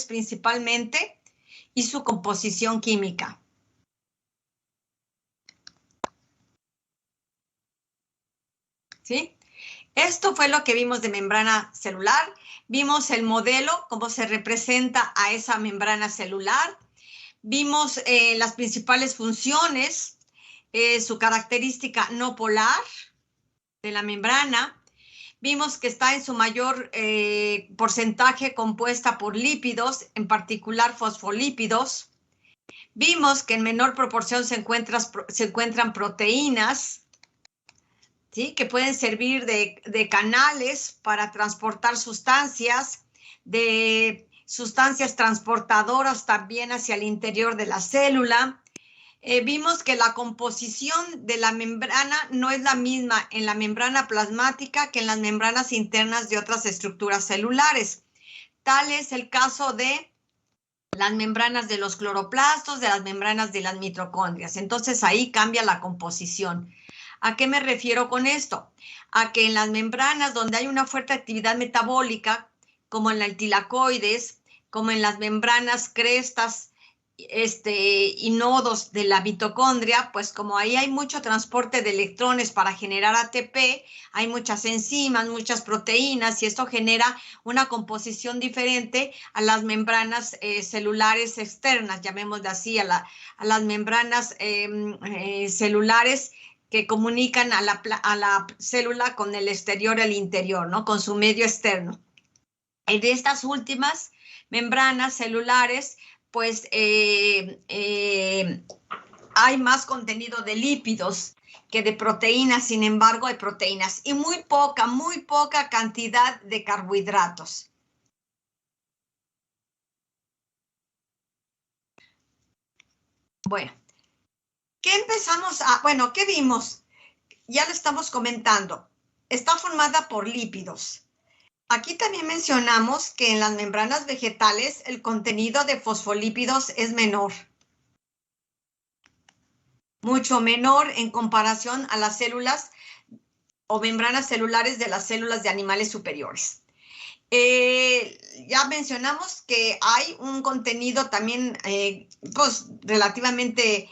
principalmente y su composición química. ¿Sí? Esto fue lo que vimos de membrana celular. Vimos el modelo, cómo se representa a esa membrana celular. Vimos las principales funciones, su característica no polar de la membrana. Vimos que está en su mayor porcentaje compuesta por lípidos, en particular fosfolípidos. Vimos que en menor proporción se encuentran proteínas, ¿sí? Que pueden servir de canales para transportar sustancias, de sustancias transportadoras también hacia el interior de la célula. Vimos que la composición de la membrana no es la misma en la membrana plasmática que en las membranas internas de otras estructuras celulares. Tal es el caso de las membranas de los cloroplastos, de las membranas de las mitocondrias. Entonces ahí cambia la composición. ¿A qué me refiero con esto? A que en las membranas donde hay una fuerte actividad metabólica, como en el tilacoides, como en las membranas crestas y nodos de la mitocondria, pues como ahí hay mucho transporte de electrones para generar ATP, hay muchas enzimas, muchas proteínas, y esto genera una composición diferente a las membranas celulares externas, llamémosle así, a las membranas celulares que comunican a la célula con el exterior, el interior, ¿no? Con su medio externo. En estas últimas membranas celulares, pues hay más contenido de lípidos que de proteínas. Sin embargo, hay proteínas y muy poca cantidad de carbohidratos. Bueno, ¿qué vimos? Ya lo estamos comentando. Está formada por lípidos. Aquí también mencionamos que en las membranas vegetales el contenido de fosfolípidos es menor. Mucho menor en comparación a las células o membranas celulares de las células de animales superiores. Ya mencionamos que hay un contenido también pues, relativamente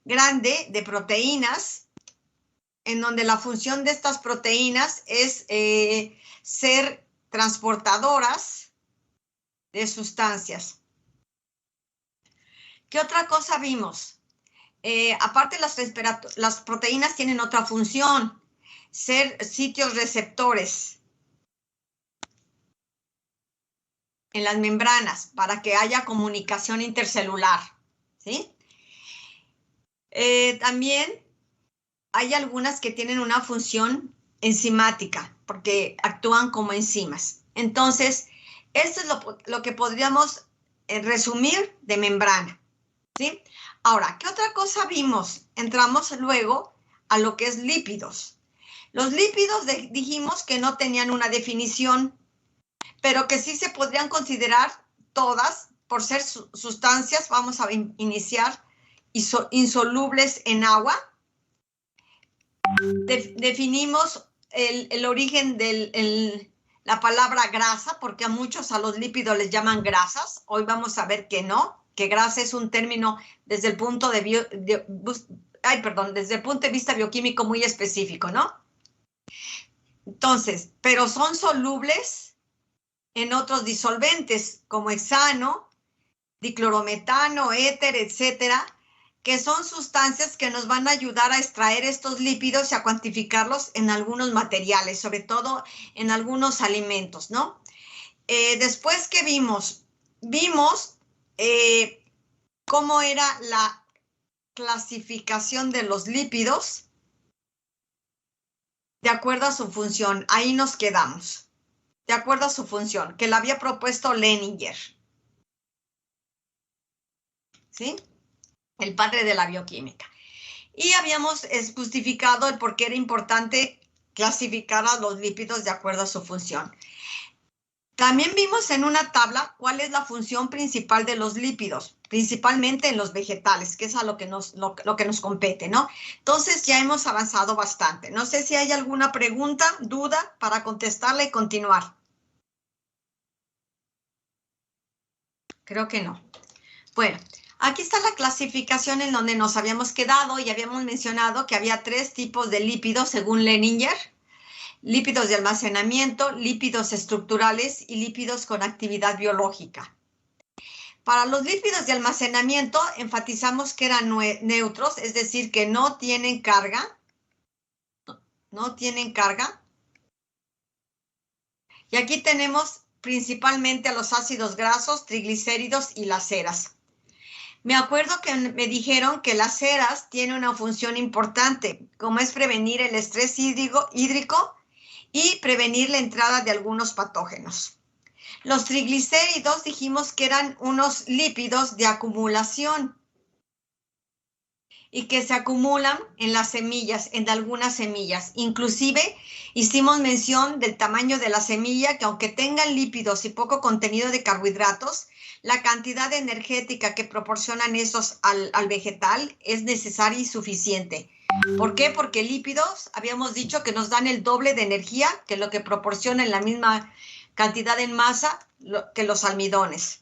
grande de proteínas, en donde la función de estas proteínas es ser transportadoras de sustancias. ¿Qué otra cosa vimos? Aparte, las proteínas tienen otra función, ser sitios receptores en las membranas para que haya comunicación intercelular, ¿sí? También hay algunas que tienen una función enzimática porque actúan como enzimas. Entonces, esto es lo que podríamos resumir de membrana, ¿sí? Ahora, ¿qué otra cosa vimos? Entramos luego a lo que es lípidos. Los lípidos dijimos que no tenían una definición, pero que sí se podrían considerar todas por ser sustancias, vamos a iniciar, insolubles en agua. Definimos el origen de la palabra grasa, porque a muchos, a los lípidos les llaman grasas. Hoy vamos a ver que no, que grasa es un término desde el punto de vista bioquímico muy específico, ¿no? Entonces, pero son solubles en otros disolventes como hexano, diclorometano, éter, etcétera, que son sustancias que nos van a ayudar a extraer estos lípidos y a cuantificarlos en algunos materiales, sobre todo en algunos alimentos, ¿no? Después, ¿qué vimos? Vimos cómo era la clasificación de los lípidos de acuerdo a su función. Ahí nos quedamos. De acuerdo a su función, que la había propuesto Lehninger, ¿sí? El padre de la bioquímica. Y habíamos justificado el por qué era importante clasificar a los lípidos de acuerdo a su función. También vimos en una tabla cuál es la función principal de los lípidos, principalmente en los vegetales, que es a lo que nos compete, ¿no? Entonces ya hemos avanzado bastante. No sé si hay alguna pregunta, duda para contestarla y continuar. Creo que no. Bueno, aquí está la clasificación en donde nos habíamos quedado y habíamos mencionado que había 3 tipos de lípidos según Leninger. Lípidos de almacenamiento, lípidos estructurales y lípidos con actividad biológica. Para los lípidos de almacenamiento enfatizamos que eran neutros, es decir, que no tienen carga. No tienen carga. Y aquí tenemos principalmente a los ácidos grasos, triglicéridos y las ceras. Me acuerdo que me dijeron que las ceras tienen una función importante, como es prevenir el estrés hídrico y prevenir la entrada de algunos patógenos. Los triglicéridos dijimos que eran unos lípidos de acumulación y que se acumulan en las semillas, en algunas semillas. Inclusive hicimos mención del tamaño de la semilla, que aunque tengan lípidos y poco contenido de carbohidratos, la cantidad energética que proporcionan esos al vegetal es necesaria y suficiente. ¿Por qué? Porque lípidos, habíamos dicho que nos dan el doble de energía que lo que proporcionan la misma cantidad en masa que los almidones.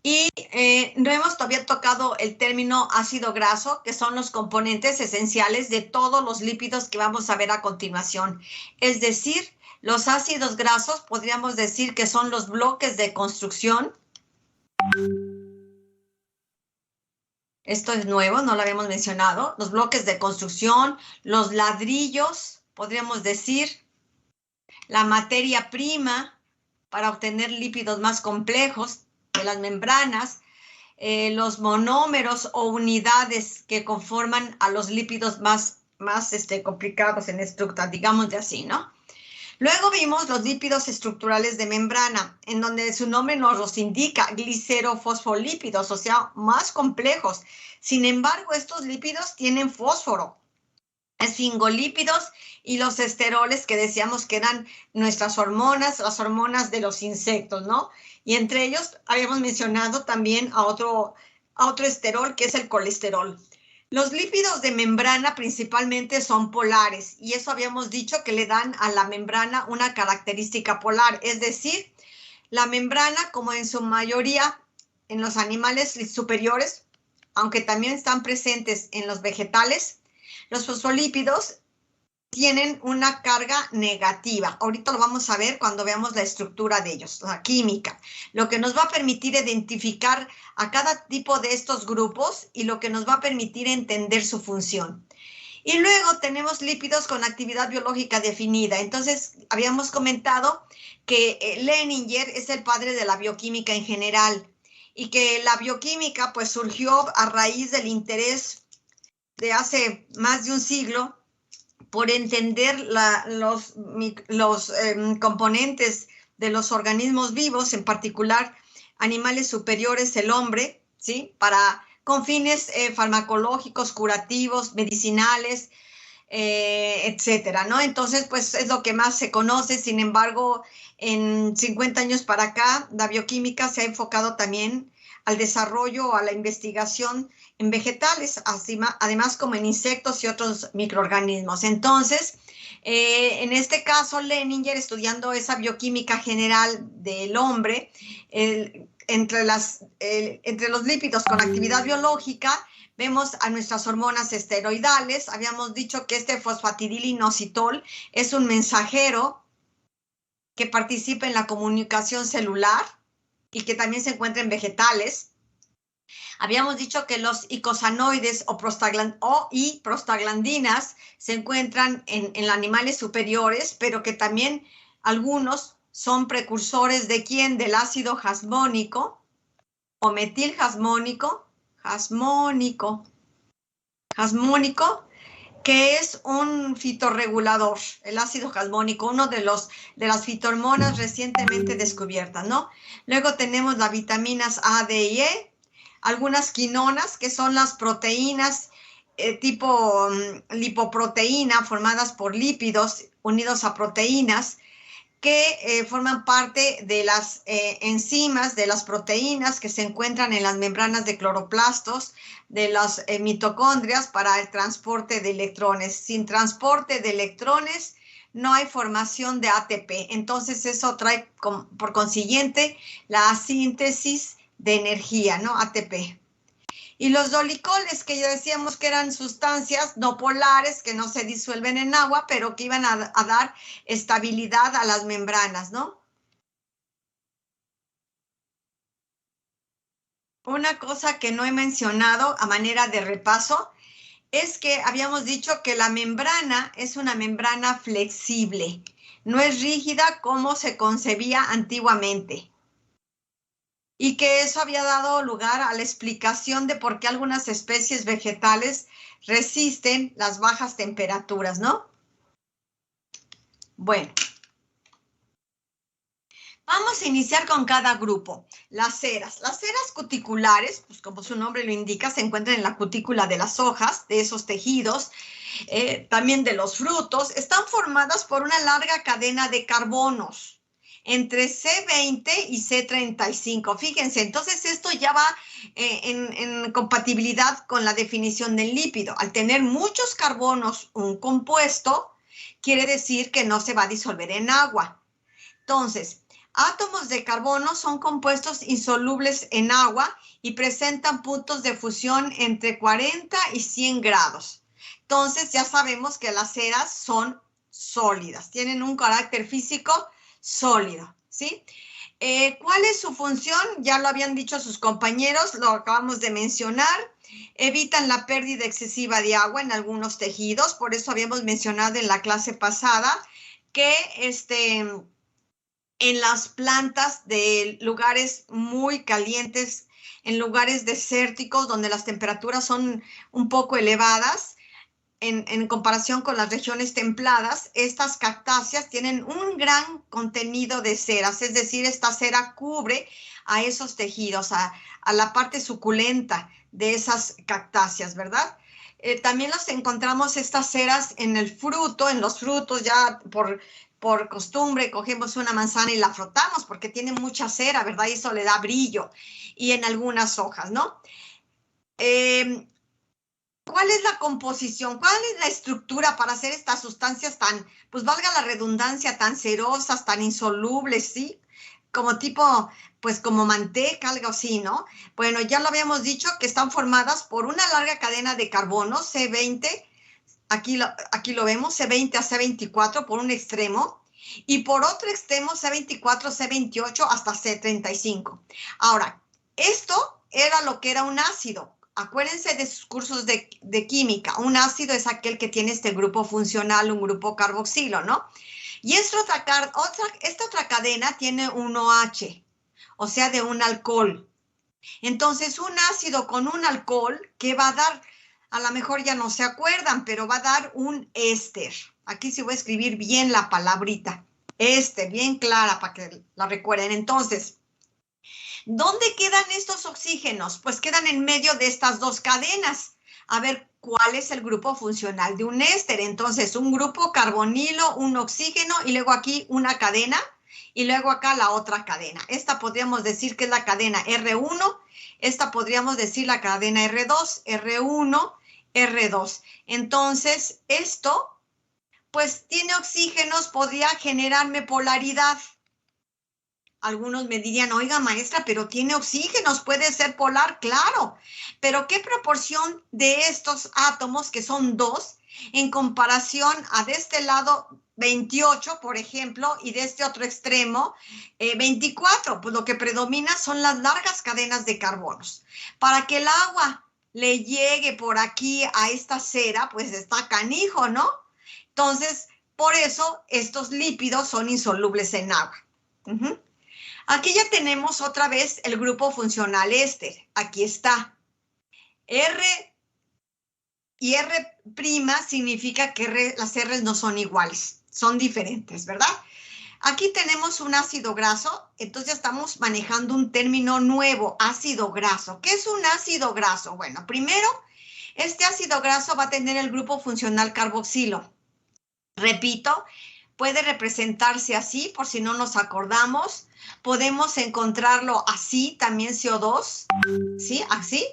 Y no hemos todavía tocado el término ácido graso, que son los componentes esenciales de todos los lípidos que vamos a ver a continuación. Es decir, los ácidos grasos podríamos decir que son los bloques de construcción. Esto es nuevo, no lo habíamos mencionado. Los bloques de construcción, los ladrillos, podríamos decir, la materia prima para obtener lípidos más complejos de las membranas, los monómeros o unidades que conforman a los lípidos más complicados en estructura, digamos de así, ¿no? Luego vimos los lípidos estructurales de membrana, en donde su nombre nos los indica, glicerofosfolípidos, o sea, más complejos. Sin embargo, estos lípidos tienen fósforo, esfingolípidos y los esteroles que decíamos que eran nuestras hormonas, las hormonas de los insectos, ¿no? Y entre ellos habíamos mencionado también a otro esterol, que es el colesterol. Los lípidos de membrana principalmente son polares, y eso habíamos dicho que le dan a la membrana una característica polar, es decir, la membrana, como en su mayoría en los animales superiores, aunque también están presentes en los vegetales, los fosfolípidos tienen una carga negativa. Ahorita lo vamos a ver cuando veamos la estructura de ellos, la química, lo que nos va a permitir identificar a cada tipo de estos grupos y lo que nos va a permitir entender su función. Y luego tenemos lípidos con actividad biológica definida. Entonces, habíamos comentado que Leninger es el padre de la bioquímica en general y que la bioquímica pues surgió a raíz del interés de hace más de un siglo por entender los componentes de los organismos vivos, en particular animales superiores, el hombre, ¿sí? Con fines farmacológicos, curativos, medicinales, etcétera, ¿no? Entonces, pues es lo que más se conoce. Sin embargo, en 50 años para acá, la bioquímica se ha enfocado también al desarrollo, a la investigación en vegetales, además como en insectos y otros microorganismos. Entonces, en este caso, Leninger, estudiando esa bioquímica general del hombre, entre los lípidos con actividad biológica, vemos a nuestras hormonas esteroidales. Habíamos dicho que este fosfatidilinositol es un mensajero que participa en la comunicación celular y que también se encuentra en vegetales. Habíamos dicho que los icosanoides y prostaglandinas se encuentran en animales superiores, pero que también algunos son precursores de ¿quién? Del ácido jasmónico o metiljasmónico, que es un fitorregulador, el ácido jasmónico, uno de las fitohormonas recientemente descubiertas, ¿no? Luego tenemos las vitaminas A, D y E, algunas quinonas, que son las proteínas tipo lipoproteína, formadas por lípidos unidos a proteínas, que forman parte de las enzimas de las proteínas que se encuentran en las membranas de cloroplastos de las mitocondrias para el transporte de electrones. Sin transporte de electrones no hay formación de ATP. Entonces eso trae por consiguiente la síntesis de energía, ¿no? ATP. Y los dolicoles, que ya decíamos que eran sustancias no polares que no se disuelven en agua, pero que iban a dar estabilidad a las membranas, ¿no? Una cosa que no he mencionado a manera de repaso es que habíamos dicho que la membrana es una membrana flexible, no es rígida como se concebía antiguamente. Y que eso había dado lugar a la explicación de por qué algunas especies vegetales resisten las bajas temperaturas, ¿no? Bueno, vamos a iniciar con cada grupo. Las ceras. Las ceras cuticulares, pues como su nombre lo indica, se encuentran en la cutícula de las hojas, de esos tejidos, también de los frutos. Están formadas por una larga cadena de carbonos entre C20 y C35. Fíjense, entonces esto ya va en compatibilidad con la definición del lípido. Al tener muchos carbonos un compuesto, quiere decir que no se va a disolver en agua. Entonces, átomos de carbono son compuestos insolubles en agua y presentan puntos de fusión entre 40 y 100 grados. Entonces, ya sabemos que las ceras son sólidas, tienen un carácter físico sólido, ¿sí? ¿Cuál es su función? Ya lo habían dicho sus compañeros, lo acabamos de mencionar. Evitan la pérdida excesiva de agua en algunos tejidos, por eso habíamos mencionado en la clase pasada que en las plantas de lugares muy calientes, en lugares desérticos donde las temperaturas son un poco elevadas, en comparación con las regiones templadas, estas cactáceas tienen un gran contenido de ceras, es decir, esta cera cubre a esos tejidos, a la parte suculenta de esas cactáceas, ¿verdad? También los encontramos estas ceras en el fruto, en los frutos, ya por costumbre cogemos una manzana y la frotamos porque tiene mucha cera, ¿verdad? Y eso le da brillo. Y en algunas hojas, ¿no? ¿Cuál es la composición? ¿Cuál es la estructura para hacer estas sustancias tan, pues valga la redundancia, tan cerosas, tan insolubles, ¿sí? Como tipo, pues como manteca, algo así, ¿no? Bueno, ya lo habíamos dicho que están formadas por una larga cadena de carbono, C20, aquí lo vemos, C20 a C24 por un extremo, y por otro extremo C24, C28 hasta C35. Ahora, esto era lo que era un ácido. Acuérdense de sus cursos de química. Un ácido es aquel que tiene este grupo funcional, un grupo carboxilo, ¿no? Y esta otra cadena tiene un OH, o sea, de un alcohol. Entonces, un ácido con un alcohol, ¿qué va a dar? A lo mejor ya no se acuerdan, pero va a dar un éster. Aquí sí voy a escribir bien la palabrita. Éster, bien clara para que la recuerden. Entonces, ¿dónde quedan estos oxígenos? Pues quedan en medio de estas dos cadenas. A ver, ¿cuál es el grupo funcional de un éster? Entonces, un grupo carbonilo, un oxígeno y luego aquí una cadena y luego acá la otra cadena. Esta podríamos decir que es la cadena R1, esta podríamos decir la cadena R2, R1, R2. Entonces, esto, pues tiene oxígenos, podría generarme polaridad. Algunos me dirían, oiga, maestra, pero tiene oxígenos, puede ser polar, claro. Pero ¿qué proporción de estos átomos, que son 2, en comparación a de este lado 28, por ejemplo, y de este otro extremo 24? Pues lo que predomina son las largas cadenas de carbonos. Para que el agua le llegue por aquí a esta cera, pues está canijo, ¿no? Entonces, por eso estos lípidos son insolubles en agua. Aquí ya tenemos otra vez el grupo funcional éster. Aquí está. R y R' significa que las R's no son iguales, son diferentes, ¿verdad? Aquí tenemos un ácido graso, entonces estamos manejando un término nuevo, ácido graso. ¿Qué es un ácido graso? Bueno, primero, este ácido graso va a tener el grupo funcional carboxilo. Repito, puede representarse así, por si no nos acordamos. Podemos encontrarlo así, también CO2, ¿sí? Así.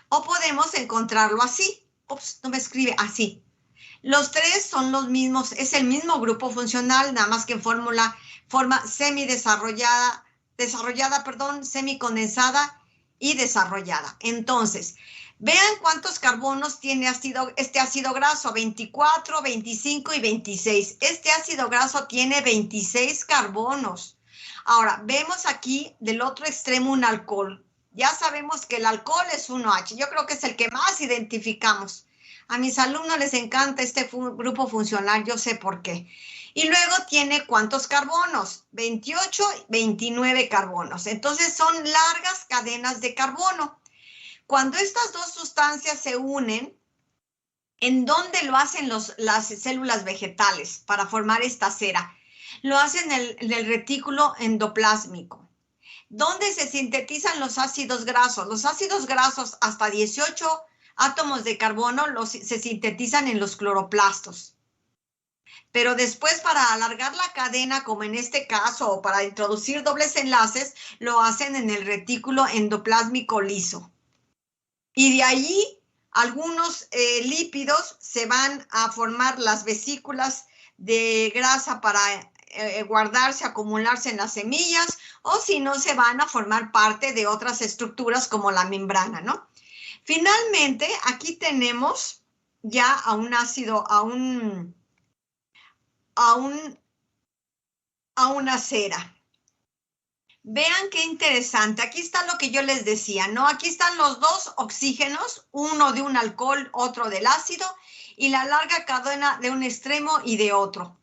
O podemos encontrarlo así. Ups, no me escribe así. Los tres son los mismos, es el mismo grupo funcional, nada más que en forma semidesarrollada, semicondensada y desarrollada. Entonces, vean cuántos carbonos tiene este ácido graso, 24, 25 y 26. Este ácido graso tiene 26 carbonos. Ahora, vemos aquí del otro extremo un alcohol. Ya sabemos que el alcohol es 1H. Yo creo que es el que más identificamos. A mis alumnos les encanta este grupo funcional, yo sé por qué. Y luego tiene ¿cuántos carbonos? 28, 29 carbonos. Entonces son largas cadenas de carbono. Cuando estas dos sustancias se unen, ¿en dónde lo hacen las células vegetales para formar esta cera? Lo hacen en el retículo endoplásmico. ¿Dónde se sintetizan los ácidos grasos? Los ácidos grasos hasta 18 átomos de carbono se sintetizan en los cloroplastos. Pero después, para alargar la cadena, como en este caso, o para introducir dobles enlaces, lo hacen en el retículo endoplásmico liso. Y de allí, algunos lípidos se van a formar las vesículas de grasa para guardarse, acumularse en las semillas, o si no, se van a formar parte de otras estructuras como la membrana, ¿no? Finalmente, aquí tenemos ya a un ácido, a una cera. Vean qué interesante. Aquí está lo que yo les decía, ¿no? Aquí están los dos oxígenos, uno de un alcohol, otro del ácido, y la larga cadena de un extremo y de otro.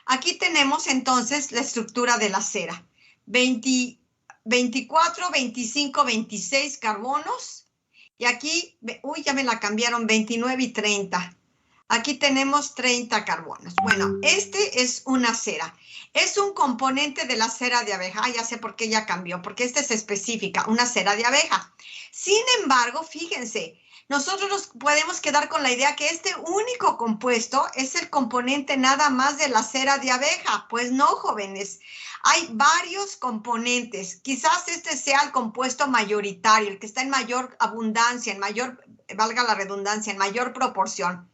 Aquí tenemos entonces la estructura de la cera. 24, 25, 26 carbonos. Y aquí, uy, ya me la cambiaron, 29 y 30. Aquí tenemos 30 carbonos. Bueno, este es una cera. Es un componente de la cera de abeja. Ah, ya sé por qué ya cambió, porque esta es específica, una cera de abeja. Sin embargo, fíjense, nosotros nos podemos quedar con la idea que este único compuesto es el componente nada más de la cera de abeja. Pues no, jóvenes. Hay varios componentes. Quizás este sea el compuesto mayoritario, el que está en mayor abundancia, en mayor, valga la redundancia, en mayor proporción.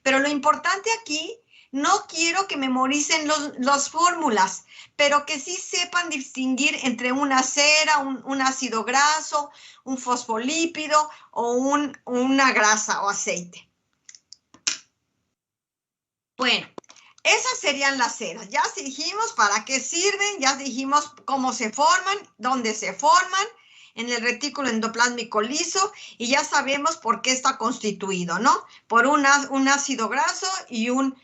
Pero lo importante aquí, no quiero que memoricen las fórmulas, pero que sí sepan distinguir entre una cera, un ácido graso, un fosfolípido o una grasa o aceite. Bueno, esas serían las ceras. Ya dijimos para qué sirven, ya dijimos cómo se forman, dónde se forman, en el retículo endoplásmico liso, y ya sabemos por qué está constituido, ¿no? Por un ácido graso y un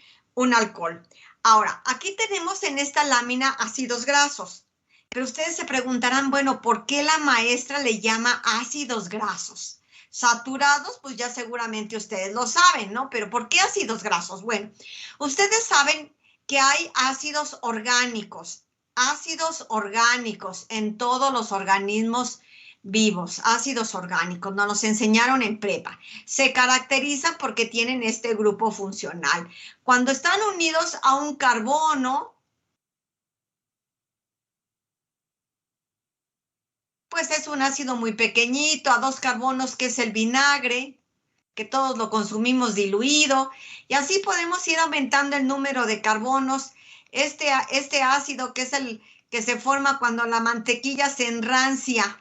alcohol. Ahora, aquí tenemos en esta lámina ácidos grasos, pero ustedes se preguntarán, bueno, ¿por qué la maestra le llama ácidos grasos? Saturados, pues ya seguramente ustedes lo saben, ¿no? Pero ¿por qué ácidos grasos? Bueno, ustedes saben que hay ácidos orgánicos en todos los organismos vivos, ácidos orgánicos, nos los enseñaron en prepa. Se caracterizan porque tienen este grupo funcional. Cuando están unidos a un carbono, pues es un ácido muy pequeñito, a 2 carbonos, que es el vinagre, que todos lo consumimos diluido, y así podemos ir aumentando el número de carbonos. Este ácido, que es el que se forma cuando la mantequilla se enrancia,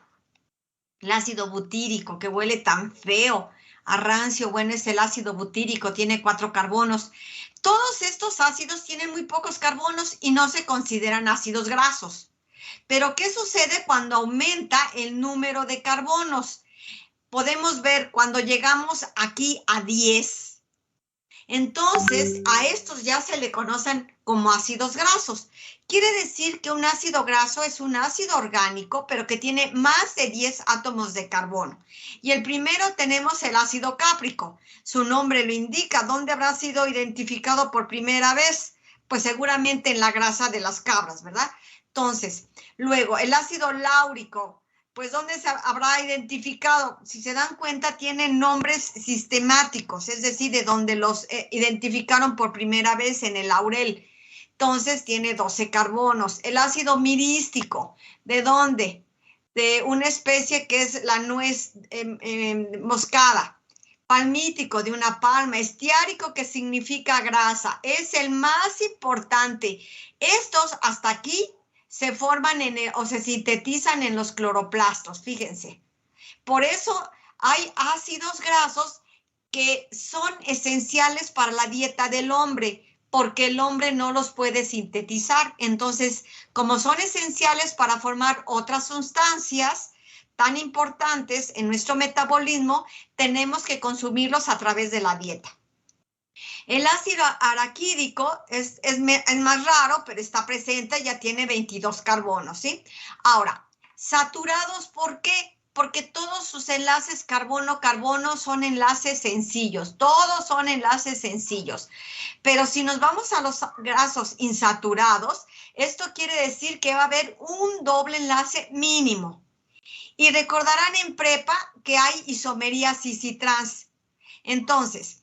el ácido butírico, que huele tan feo a rancio, bueno, es el ácido butírico, tiene 4 carbonos. Todos estos ácidos tienen muy pocos carbonos y no se consideran ácidos grasos. Pero ¿qué sucede cuando aumenta el número de carbonos? Podemos ver cuando llegamos aquí a 10. Entonces, a estos ya se le conocen como ácidos grasos. Quiere decir que un ácido graso es un ácido orgánico, pero que tiene más de 10 átomos de carbono. Y el primero tenemos el ácido cáprico. Su nombre lo indica. ¿Dónde habrá sido identificado por primera vez? Pues seguramente en la grasa de las cabras, ¿verdad? Entonces, luego el ácido láurico. Pues ¿dónde se habrá identificado? Si se dan cuenta, tienen nombres sistemáticos, es decir, de donde los identificaron por primera vez, en el laurel. Entonces tiene 12 carbonos. El ácido mirístico, ¿de dónde? De una especie que es la nuez moscada. palmítico de una palma, estiárico que significa grasa, es el más importante. Estos hasta aquí se forman o se sintetizan en los cloroplastos, fíjense. Por eso hay ácidos grasos que son esenciales para la dieta del hombre, porque el hombre no los puede sintetizar. Entonces, como son esenciales para formar otras sustancias tan importantes en nuestro metabolismo, tenemos que consumirlos a través de la dieta. El ácido araquídico es más raro, pero está presente, ya tiene 22 carbonos, ¿sí? Ahora, saturados, ¿por qué? Porque todos sus enlaces carbono-carbono son enlaces sencillos, todos son enlaces sencillos. Pero si nos vamos a los grasos insaturados, esto quiere decir que va a haber un doble enlace mínimo. Y recordarán en prepa que hay isomería cis y trans. Entonces,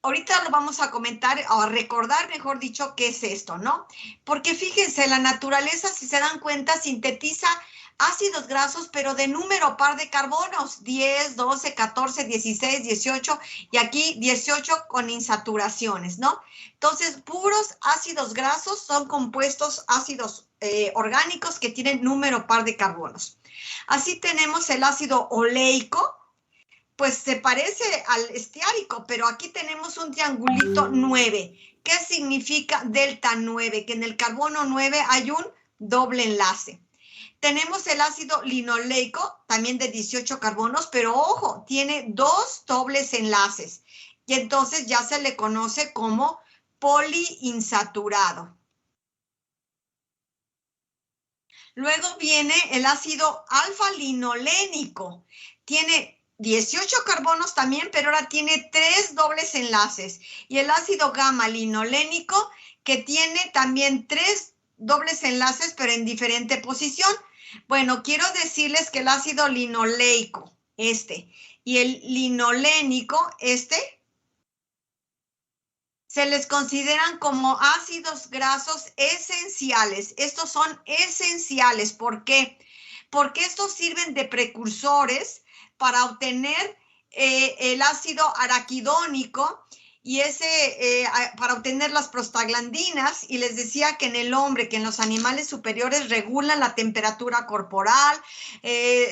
ahorita lo vamos a comentar, o a recordar, mejor dicho, qué es esto, ¿no? Porque fíjense, la naturaleza, si se dan cuenta, sintetiza ácidos grasos, pero de número par de carbonos, 10, 12, 14, 16, 18, y aquí 18 con insaturaciones, ¿no? Entonces, puros ácidos grasos son compuestos ácidos orgánicos que tienen número par de carbonos. Así tenemos el ácido oleico, pues se parece al estiárico, pero aquí tenemos un triangulito 9. ¿Qué significa delta 9? Que en el carbono 9 hay un doble enlace. Tenemos el ácido linoleico, también de 18 carbonos, pero ojo, tiene 2 dobles enlaces. Y entonces ya se le conoce como poliinsaturado. Luego viene el ácido alfa-linolénico. Tiene 18 carbonos también, pero ahora tiene 3 dobles enlaces. Y el ácido gamma-linolénico, que tiene también 3 dobles enlaces, pero en diferente posición. Bueno, quiero decirles que el ácido linoleico, y el linolénico, se les consideran como ácidos grasos esenciales. Estos son esenciales. ¿Por qué? Porque estos sirven de precursores para obtener el ácido araquidónico y para obtener las prostaglandinas. Y les decía que en el hombre, que en los animales superiores regulan la temperatura corporal,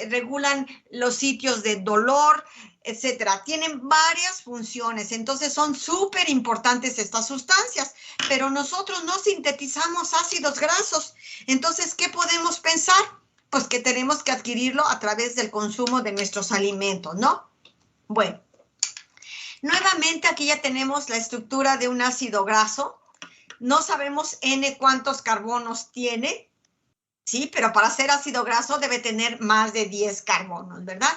regulan los sitios de dolor, etcétera. Tienen varias funciones, entonces son súper importantes estas sustancias, pero nosotros no sintetizamos ácidos grasos. Entonces, ¿qué podemos pensar? Pues que tenemos que adquirirlo a través del consumo de nuestros alimentos, ¿no? Bueno, nuevamente aquí ya tenemos la estructura de un ácido graso. No sabemos N cuántos carbonos tiene, sí, pero para ser ácido graso debe tener más de 10 carbonos, ¿verdad?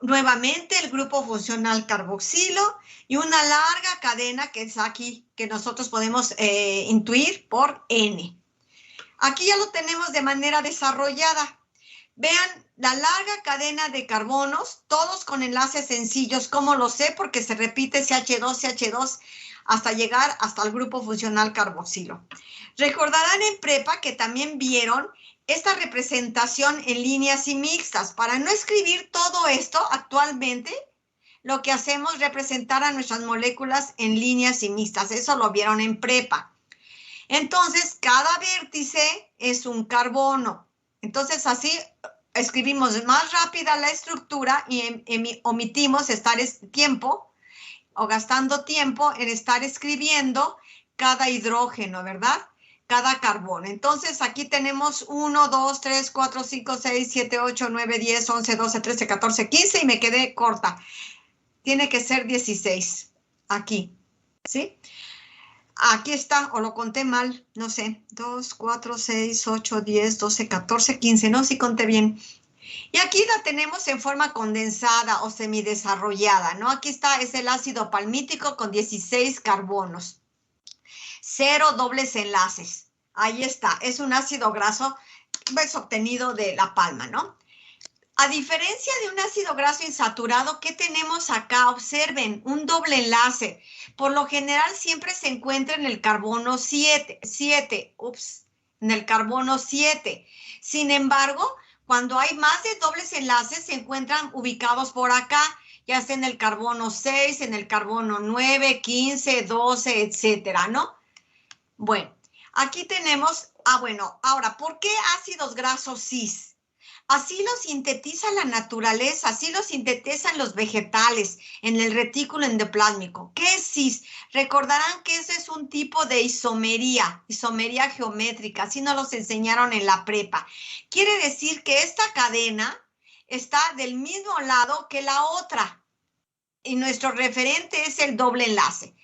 Nuevamente el grupo funcional carboxilo y una larga cadena que es aquí, que nosotros podemos intuir por N. Aquí ya lo tenemos de manera desarrollada. Vean la larga cadena de carbonos, todos con enlaces sencillos. ¿Cómo lo sé? Porque se repite CH2, CH2, hasta llegar hasta el grupo funcional carboxilo. Recordarán en prepa que también vieron esta representación en líneas y mixtas. Para no escribir todo esto actualmente, lo que hacemos es representar a nuestras moléculas en líneas y mixtas. Eso lo vieron en prepa. Entonces, cada vértice es un carbono. Entonces, así escribimos más rápida la estructura y omitimos tiempo o gastando tiempo en estar escribiendo cada hidrógeno, ¿verdad? Cada carbono. Entonces, aquí tenemos 1, 2, 3, 4, 5, 6, 7, 8, 9, 10, 11, 12, 13, 14, 15 y me quedé corta. Tiene que ser 16 aquí, ¿sí? Aquí está, o lo conté mal, no sé, 2, 4, 6, 8, 10, 12, 14, 15, no, sí conté bien. Y aquí la tenemos en forma condensada o semidesarrollada, ¿no? Aquí está, es el ácido palmítico con 16 carbonos. 0 dobles enlaces. Ahí está, es un ácido graso pues, obtenido de la palma, ¿no? A diferencia de un ácido graso insaturado, ¿qué tenemos acá? Observen, un doble enlace. Por lo general siempre se encuentra en el carbono 7, en el carbono 7. Sin embargo, cuando hay más de dobles enlaces, se encuentran ubicados por acá. ya sea en el carbono 6, en el carbono 9, 15, 12, etcétera, ¿no? Bueno, aquí tenemos, bueno, ahora, ¿por qué ácidos grasos cis? Así lo sintetiza la naturaleza, así lo sintetizan los vegetales en el retículo endoplásmico. ¿Qué es cis? Recordarán que ese es un tipo de isomería geométrica, así nos los enseñaron en la prepa. Quiere decir que esta cadena está del mismo lado que la otra y nuestro referente es el doble enlace.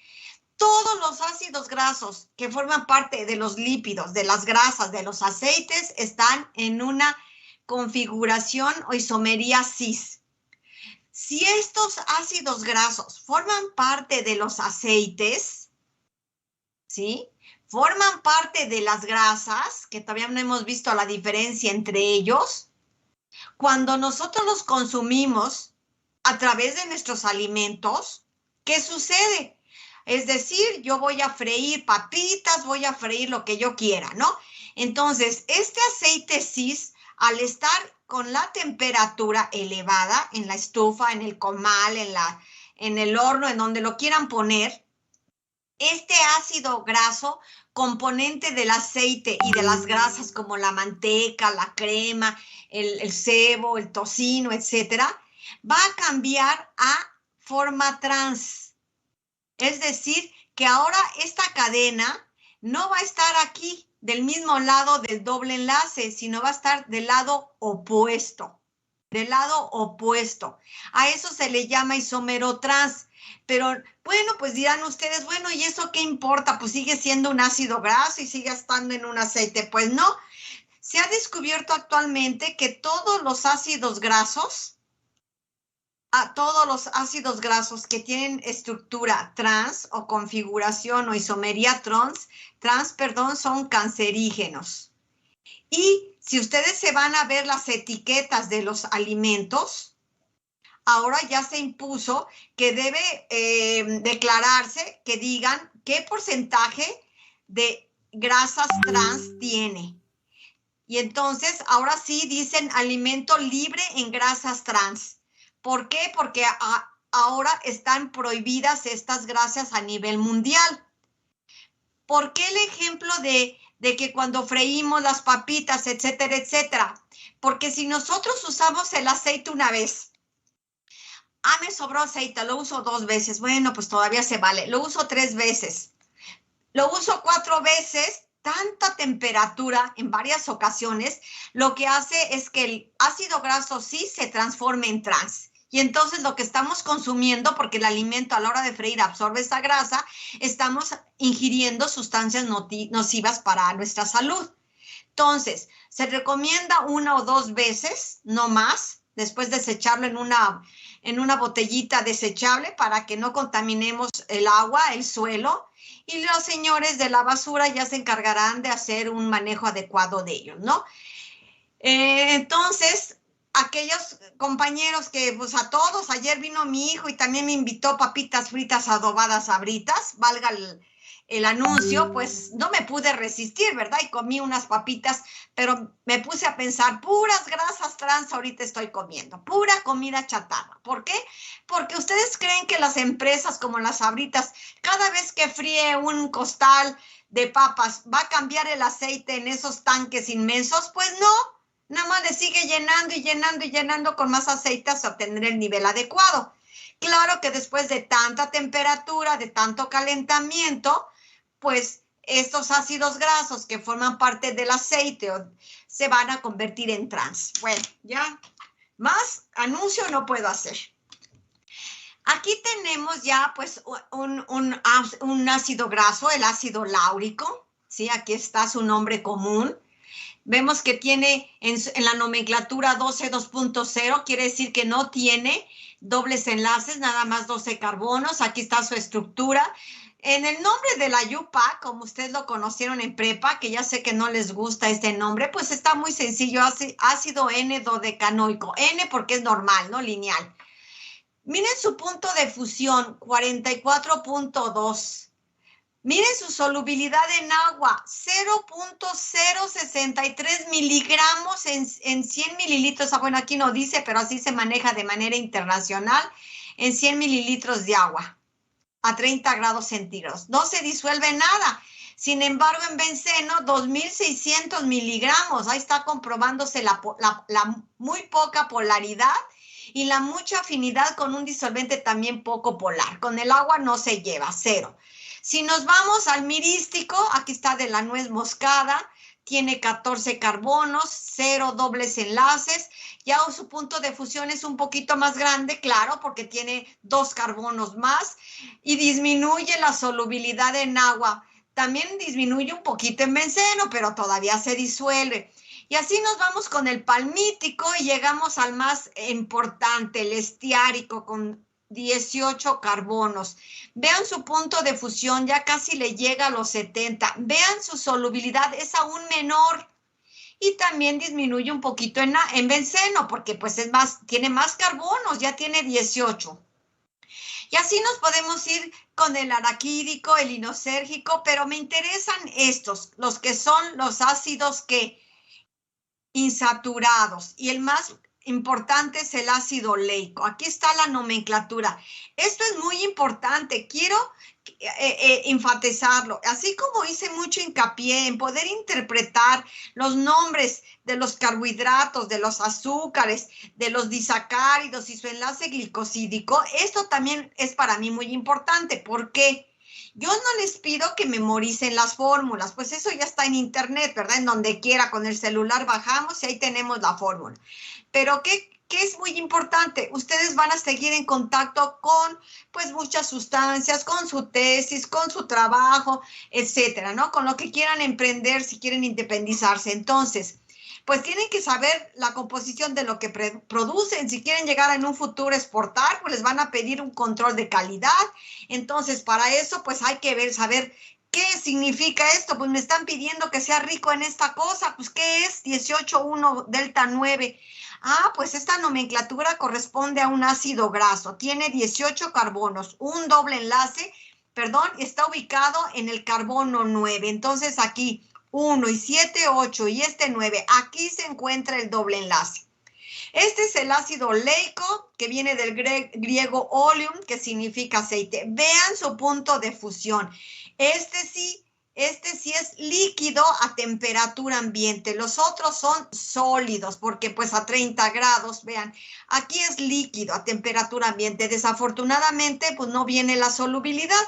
Todos los ácidos grasos que forman parte de los lípidos, de las grasas, de los aceites, están en una configuración o isomería cis. Si estos ácidos grasos forman parte de los aceites, ¿sí? Forman parte de las grasas, que todavía no hemos visto la diferencia entre ellos. Cuando nosotros los consumimos a través de nuestros alimentos, ¿qué sucede? Es decir, yo voy a freír papitas, voy a freír lo que yo quiera, ¿no? Entonces, este aceite cis, al estar con la temperatura elevada en la estufa, en el comal, en el horno, en donde lo quieran poner, este ácido graso, componente del aceite y de las grasas como la manteca, la crema, el cebo, el tocino, etcétera, va a cambiar a forma trans. Es decir, que ahora esta cadena no va a estar aquí del mismo lado del doble enlace, sino va a estar del lado opuesto. Del lado opuesto. A eso se le llama isómero trans. Pero, bueno, pues dirán ustedes, bueno, ¿y eso qué importa? Pues sigue siendo un ácido graso y sigue estando en un aceite. Pues no. Se ha descubierto actualmente que todos los ácidos grasos, que tienen estructura trans o configuración o isomería trans, son cancerígenos. Y si ustedes se van a ver las etiquetas de los alimentos, ahora ya se impuso que debe declararse, que digan qué porcentaje de grasas trans tiene. Y entonces, ahora sí dicen alimento libre en grasas trans. ¿Por qué? Porque ahora están prohibidas estas grasas a nivel mundial. ¿Por qué el ejemplo de que cuando freímos las papitas, etcétera, etcétera? Porque si nosotros usamos el aceite una vez, me sobró aceite, lo uso 2 veces, bueno, pues todavía se vale. Lo uso 3 veces, lo uso 4 veces, tanta temperatura en varias ocasiones, lo que hace es que el ácido graso cis se transforme en trans. Y entonces lo que estamos consumiendo, porque el alimento a la hora de freír absorbe esa grasa, estamos ingiriendo sustancias nocivas para nuestra salud. Entonces, se recomienda 1 o 2 veces, no más, después desecharlo en una botellita desechable para que no contaminemos el agua, el suelo. Y los señores de la basura ya se encargarán de hacer un manejo adecuado de ellos, ¿no? Entonces, aquellos compañeros que, pues a todos, ayer vino mi hijo y también me invitó papitas fritas adobadas Sabritas, valga el anuncio, pues no me pude resistir, ¿verdad? Y comí unas papitas, pero me puse a pensar, puras grasas trans ahorita estoy comiendo, pura comida chatarra. ¿Por qué? Porque ustedes creen que las empresas como las Sabritas, cada vez que fríe un costal de papas, ¿va a cambiar el aceite en esos tanques inmensos? Pues no, nada más le sigue llenando y llenando y llenando con más aceite hasta obtener el nivel adecuado. Claro que después de tanta temperatura, de tanto calentamiento, pues estos ácidos grasos que forman parte del aceite se van a convertir en trans. Bueno, ya más anuncio no puedo hacer. Aquí tenemos ya pues un ácido graso, el ácido láurico, ¿sí? Aquí está su nombre común. Vemos que tiene en la nomenclatura 12.2.0, quiere decir que no tiene dobles enlaces, nada más 12 carbonos. Aquí está su estructura. En el nombre de la yupa, como ustedes lo conocieron en prepa, que ya sé que no les gusta este nombre, pues está muy sencillo, ácido N-dodecanoico. N porque es normal, no lineal. Miren su punto de fusión, 44.2. Miren su solubilidad en agua, 0.063 miligramos en 100 mililitros. Bueno, aquí no dice, pero así se maneja de manera internacional. en 100 mililitros de agua a 30 grados centígrados. No se disuelve nada. Sin embargo, en benceno, 2.600 miligramos. Ahí está comprobándose la muy poca polaridad y la mucha afinidad con un disolvente también poco polar. Con el agua no se lleva, 0. Si nos vamos al mirístico, aquí está de la nuez moscada, tiene 14 carbonos, 0 dobles enlaces. Ya su punto de fusión es un poquito más grande, claro, porque tiene 2 carbonos más y disminuye la solubilidad en agua. También disminuye un poquito en benceno, pero todavía se disuelve. Y así nos vamos con el palmítico y llegamos al más importante, el estiárico, con 18 carbonos. Vean su punto de fusión, ya casi le llega a los 70. Vean su solubilidad, es aún menor. Y también disminuye un poquito en benceno, porque pues es más, tiene más carbonos, ya tiene 18. Y así nos podemos ir con el araquídico, el inosérgico, pero me interesan estos, los que son los ácidos que insaturados. Y el más importante es el ácido oleico. Aquí está la nomenclatura. Esto es muy importante. Quiero enfatizarlo. Así como hice mucho hincapié en poder interpretar los nombres de los carbohidratos, de los azúcares, de los disacáridos y su enlace glicosídico, esto también es para mí muy importante. ¿Por qué? Yo no les pido que memoricen las fórmulas, pues eso ya está en internet, ¿verdad? En donde quiera, con el celular bajamos y ahí tenemos la fórmula. Pero ¿qué es muy importante? Ustedes van a seguir en contacto con, pues, muchas sustancias, con su tesis, con su trabajo, etcétera, ¿no? Con lo que quieran emprender si quieren independizarse. Entonces, pues tienen que saber la composición de lo que producen. Si quieren llegar en un futuro a exportar, pues les van a pedir un control de calidad. Entonces, para eso, pues hay que saber qué significa esto. Pues me están pidiendo que sea rico en esta cosa. Pues, ¿qué es? 18,1 delta 9. Ah, pues esta nomenclatura corresponde a un ácido graso. Tiene 18 carbonos, un doble enlace, perdón, está ubicado en el carbono 9. Entonces, aquí 1 y 7, 8 y este 9. Aquí se encuentra el doble enlace. Este es el ácido oleico, que viene del griego oleum, que significa aceite. Vean su punto de fusión. Este sí es líquido a temperatura ambiente. Los otros son sólidos, porque pues a 30 grados, vean. Aquí es líquido a temperatura ambiente. Desafortunadamente, pues no viene la solubilidad.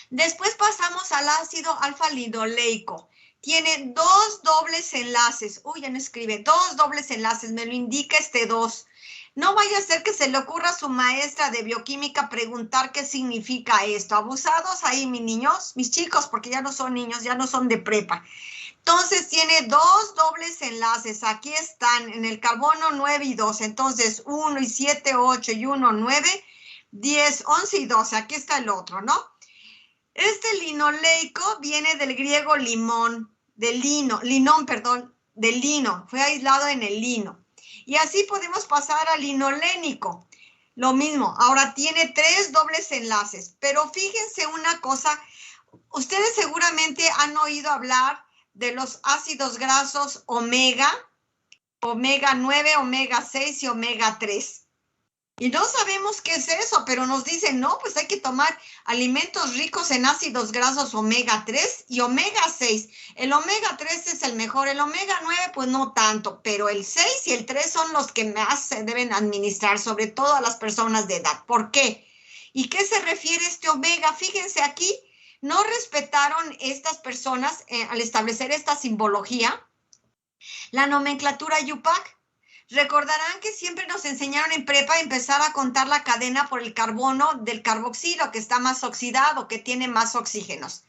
Después pasamos al ácido alfa-linoleico. Tiene 2 dobles enlaces. Uy, ya no escribe. 2 dobles enlaces. Me lo indica este 2. No vaya a ser que se le ocurra a su maestra de bioquímica preguntar qué significa esto. Abusados ahí, mis niños, mis chicos, porque ya no son niños, ya no son de prepa. Entonces, tiene 2 dobles enlaces. Aquí están en el carbono 9 y 2. Entonces, 1 y 7, 8 y 1, 9, 10, 11 y 12. Aquí está el otro, ¿no? Este linoleico viene del griego limón, del lino, del lino, fue aislado en el lino. Y así podemos pasar al linolénico. Lo mismo, ahora tiene 3 dobles enlaces, pero fíjense una cosa, ustedes seguramente han oído hablar de los ácidos grasos omega 9, omega 6 y omega 3. Y no sabemos qué es eso, pero nos dicen, no, pues hay que tomar alimentos ricos en ácidos grasos omega 3 y omega 6. El omega 3 es el mejor, el omega 9 pues no tanto, pero el 6 y el 3 son los que más se deben administrar, sobre todo a las personas de edad. ¿Por qué? ¿Y qué se refiere este omega? Fíjense aquí, no respetaron estas personas al establecer esta simbología, la nomenclatura IUPAC. Recordarán que siempre nos enseñaron en prepa a empezar a contar la cadena por el carbono del carboxilo, que está más oxidado, que tiene más oxígenos.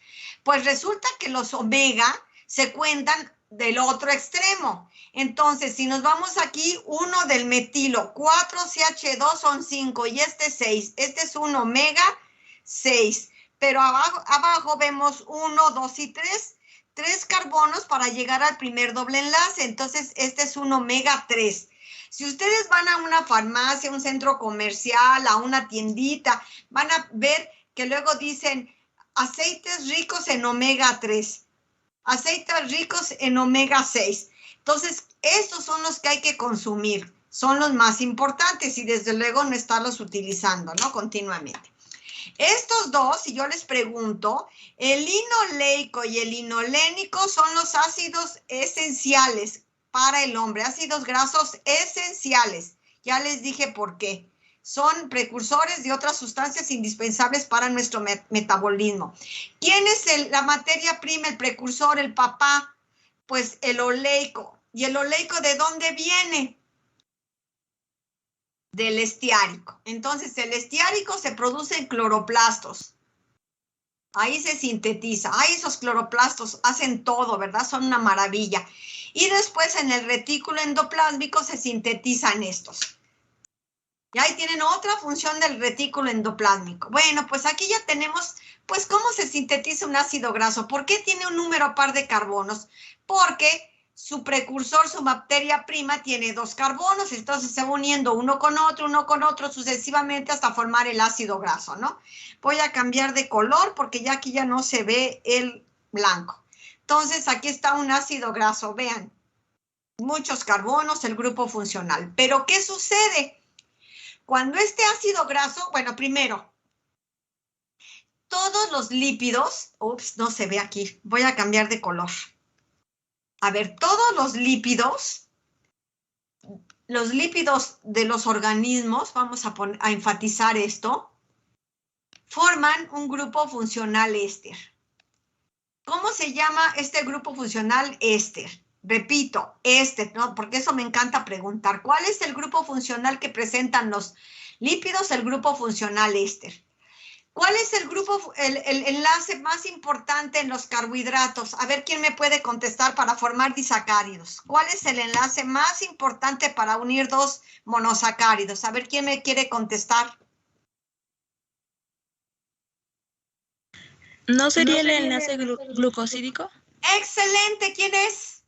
Pues resulta que los omega se cuentan del otro extremo. Entonces, si nos vamos aquí, 1 del metilo, 4CH2 son 5 y este 6. Este es un omega 6. Pero abajo vemos 1, 2 y 3. 3 carbonos para llegar al primer doble enlace. Entonces, este es un omega 3. Si ustedes van a una farmacia, un centro comercial, a una tiendita, van a ver que luego dicen aceites ricos en omega 3, aceites ricos en omega 6. Entonces, estos son los que hay que consumir. son los más importantes y desde luego no estarlos utilizando, ¿no? Continuamente. Estos dos, si yo les pregunto, el linoleico y el linolénico son los ácidos esenciales para el hombre, ácidos grasos esenciales. Ya les dije por qué. Son precursores de otras sustancias indispensables para nuestro metabolismo. ¿Quién es la materia prima, el precursor, el papá? Pues el oleico. ¿Y el oleico de dónde viene? Del estiárico. Entonces, el estiárico se produce en cloroplastos. Ahí se sintetiza. Ahí esos cloroplastos hacen todo, ¿verdad? Son una maravilla. Y después en el retículo endoplásmico se sintetizan estos. Y ahí tienen otra función del retículo endoplásmico. Bueno, pues aquí ya tenemos, pues, cómo se sintetiza un ácido graso. ¿Por qué tiene un número par de carbonos? Porque su precursor, su materia prima, tiene 2 carbonos, entonces se va uniendo uno con otro, sucesivamente hasta formar el ácido graso, ¿no? Voy a cambiar de color porque ya aquí ya no se ve el blanco. Entonces, aquí está un ácido graso, vean, muchos carbonos, el grupo funcional. Pero, ¿qué sucede? Cuando este ácido graso, bueno, primero, todos los lípidos, ups, no se ve aquí, voy a cambiar de color. A ver, todos los lípidos de los organismos, vamos a enfatizar esto, forman un grupo funcional éster. ¿Cómo se llama este grupo funcional éster? Repito, éster, ¿no? Porque eso me encanta preguntar. ¿Cuál es el grupo funcional que presentan los lípidos? El grupo funcional éster. ¿Cuál es el enlace más importante en los carbohidratos? A ver quién me puede contestar para formar disacáridos. ¿Cuál es el enlace más importante para unir 2 monosacáridos? A ver quién me quiere contestar. ¿No sería el enlace glucosídico? ¡Excelente! ¿Quién es?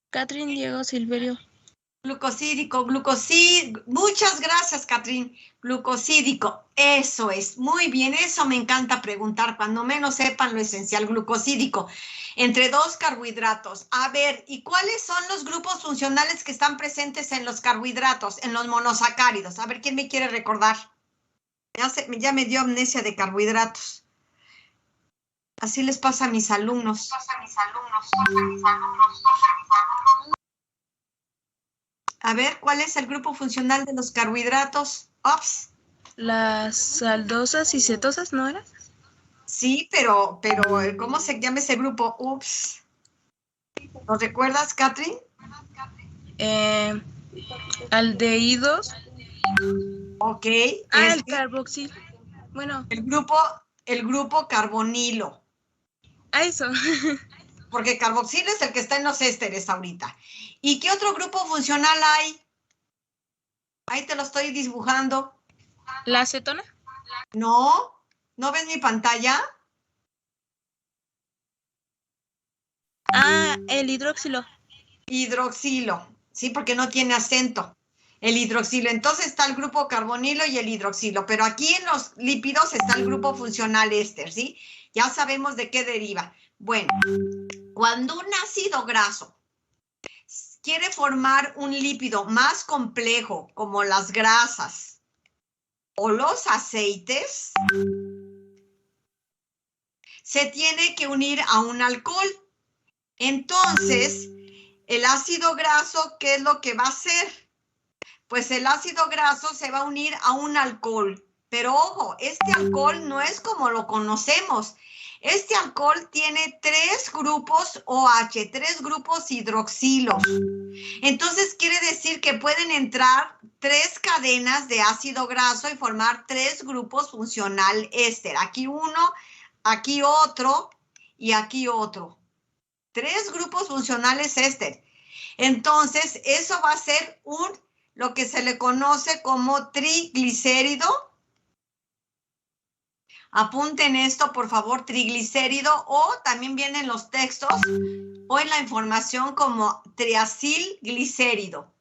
Catherine Diego Silverio. Glucosídico, muchas gracias, Catrín. Glucosídico, eso es, muy bien, eso me encanta preguntar, cuando menos sepan lo esencial, glucosídico, entre 2 carbohidratos. A ver, ¿y cuáles son los grupos funcionales que están presentes en los carbohidratos, en los monosacáridos? A ver, ¿quién me quiere recordar? Ya me dio amnesia de carbohidratos. Así les pasa a mis alumnos. A ver, ¿cuál es el grupo funcional de los carbohidratos? Ops. Las aldosas y cetosas, ¿no era? Sí, pero ¿cómo se llama ese grupo? Ups. ¿Lo recuerdas, Catherine? Aldehídos. Ok. El carboxil. Bueno. El grupo carbonilo. Eso. Porque carboxilo es el que está en los ésteres ahorita. ¿Y qué otro grupo funcional hay? Ahí te lo estoy dibujando. ¿La acetona? No. ¿No ves mi pantalla? El hidroxilo. Hidroxilo. Sí, porque no tiene acento. El hidroxilo. Entonces está el grupo carbonilo y el hidroxilo. Pero aquí en los lípidos está el grupo funcional éster, ¿sí? Ya sabemos de qué deriva. Bueno, cuando un ácido graso quiere formar un lípido más complejo, como las grasas o los aceites, se tiene que unir a un alcohol. Entonces, el ácido graso, ¿qué es lo que va a hacer? Pues el ácido graso se va a unir a un alcohol. Pero ojo, este alcohol no es como lo conocemos. Este alcohol tiene 3 grupos OH, 3 grupos hidroxilos. Entonces quiere decir que pueden entrar 3 cadenas de ácido graso y formar 3 grupos funcional éster. Aquí uno, aquí otro y aquí otro. 3 grupos funcionales éster. Entonces eso va a ser lo que se le conoce como triglicérido. Apunten esto, por favor, triglicérido, o también viene en los textos o en la información como triacilglicérido.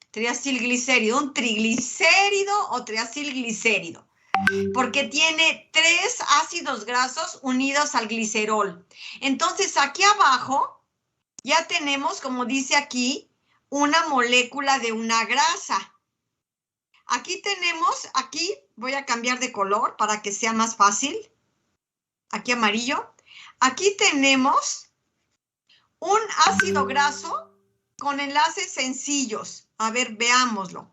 Triacilglicérido, un triglicérido o triacilglicérido, porque tiene 3 ácidos grasos unidos al glicerol. Entonces, aquí abajo ya tenemos, como dice aquí, una molécula de una grasa. Aquí tenemos, aquí voy a cambiar de color para que sea más fácil. Aquí amarillo. Aquí tenemos un ácido graso con enlaces sencillos. A ver, veámoslo.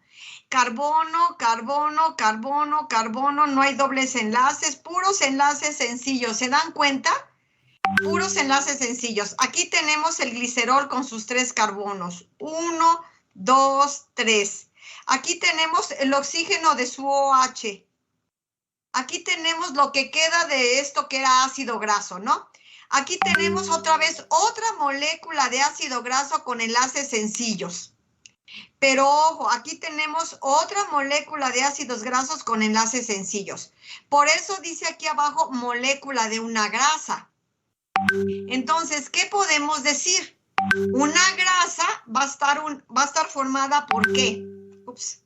Carbono, carbono, carbono, carbono, no hay dobles enlaces, puros enlaces sencillos. ¿Se dan cuenta? Puros enlaces sencillos. Aquí tenemos el glicerol con sus 3 carbonos. 1, 2, 3. Aquí tenemos el oxígeno de su OH. Aquí tenemos lo que queda de esto que era ácido graso, ¿no? Aquí tenemos otra vez otra molécula de ácido graso con enlaces sencillos. Pero ojo, aquí tenemos otra molécula de ácidos grasos con enlaces sencillos. Por eso dice aquí abajo molécula de una grasa. Entonces, ¿qué podemos decir? Una grasa va a estar formada ¿por qué? Ups.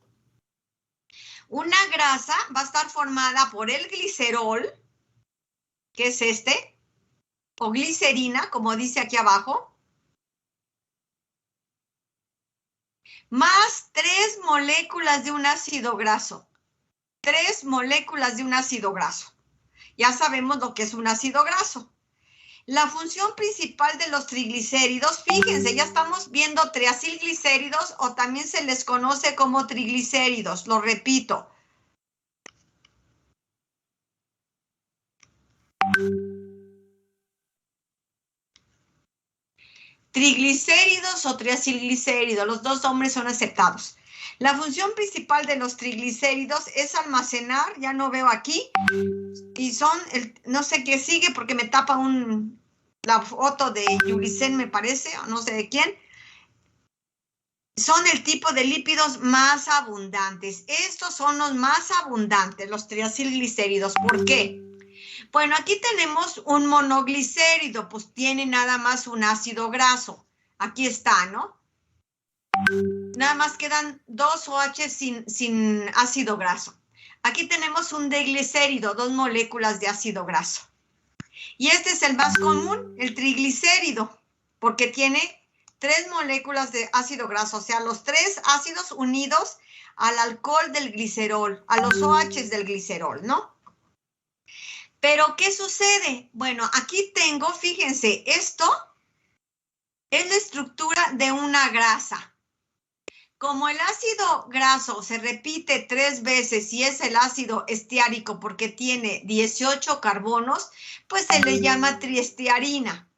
Una grasa va a estar formada por el glicerol, que es este, o glicerina, como dice aquí abajo, más 3 moléculas de un ácido graso. 3 moléculas de un ácido graso. Ya sabemos lo que es un ácido graso. La función principal de los triglicéridos, fíjense, ya estamos viendo triacilglicéridos o también se les conoce como triglicéridos, lo repito. Triglicéridos o triacilglicéridos, los dos nombres son aceptados. La función principal de los triglicéridos es almacenar, ya no veo aquí, y son, no sé qué sigue porque me tapa la foto de Yulicen, me parece, o no sé de quién. Son el tipo de lípidos más abundantes. Estos son los más abundantes, los triacilglicéridos. ¿Por qué? Bueno, aquí tenemos un monoglicérido, pues tiene nada más un ácido graso. Aquí está, ¿no? Nada más quedan 2 OH sin ácido graso. Aquí tenemos un diglicérido, 2 moléculas de ácido graso. Y este es el más común, el triglicérido, porque tiene 3 moléculas de ácido graso, o sea, los 3 ácidos unidos al alcohol del glicerol, a los OH del glicerol, ¿no? Pero, ¿qué sucede? Bueno, aquí tengo, fíjense, esto es la estructura de una grasa. Como el ácido graso se repite 3 veces y es el ácido esteárico porque tiene 18 carbonos, pues se le llama triestearina.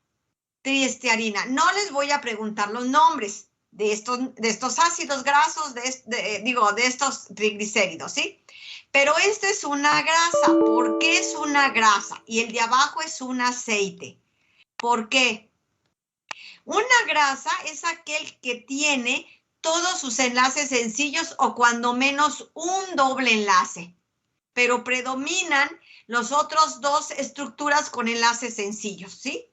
Triestearina. No les voy a preguntar los nombres de estos ácidos grasos, de estos triglicéridos, ¿sí? Pero esta es una grasa. ¿Por qué es una grasa? Y el de abajo es un aceite. ¿Por qué? Una grasa es aquel que tiene todos sus enlaces sencillos o cuando menos un doble enlace, pero predominan los otros 2 estructuras con enlaces sencillos, ¿sí?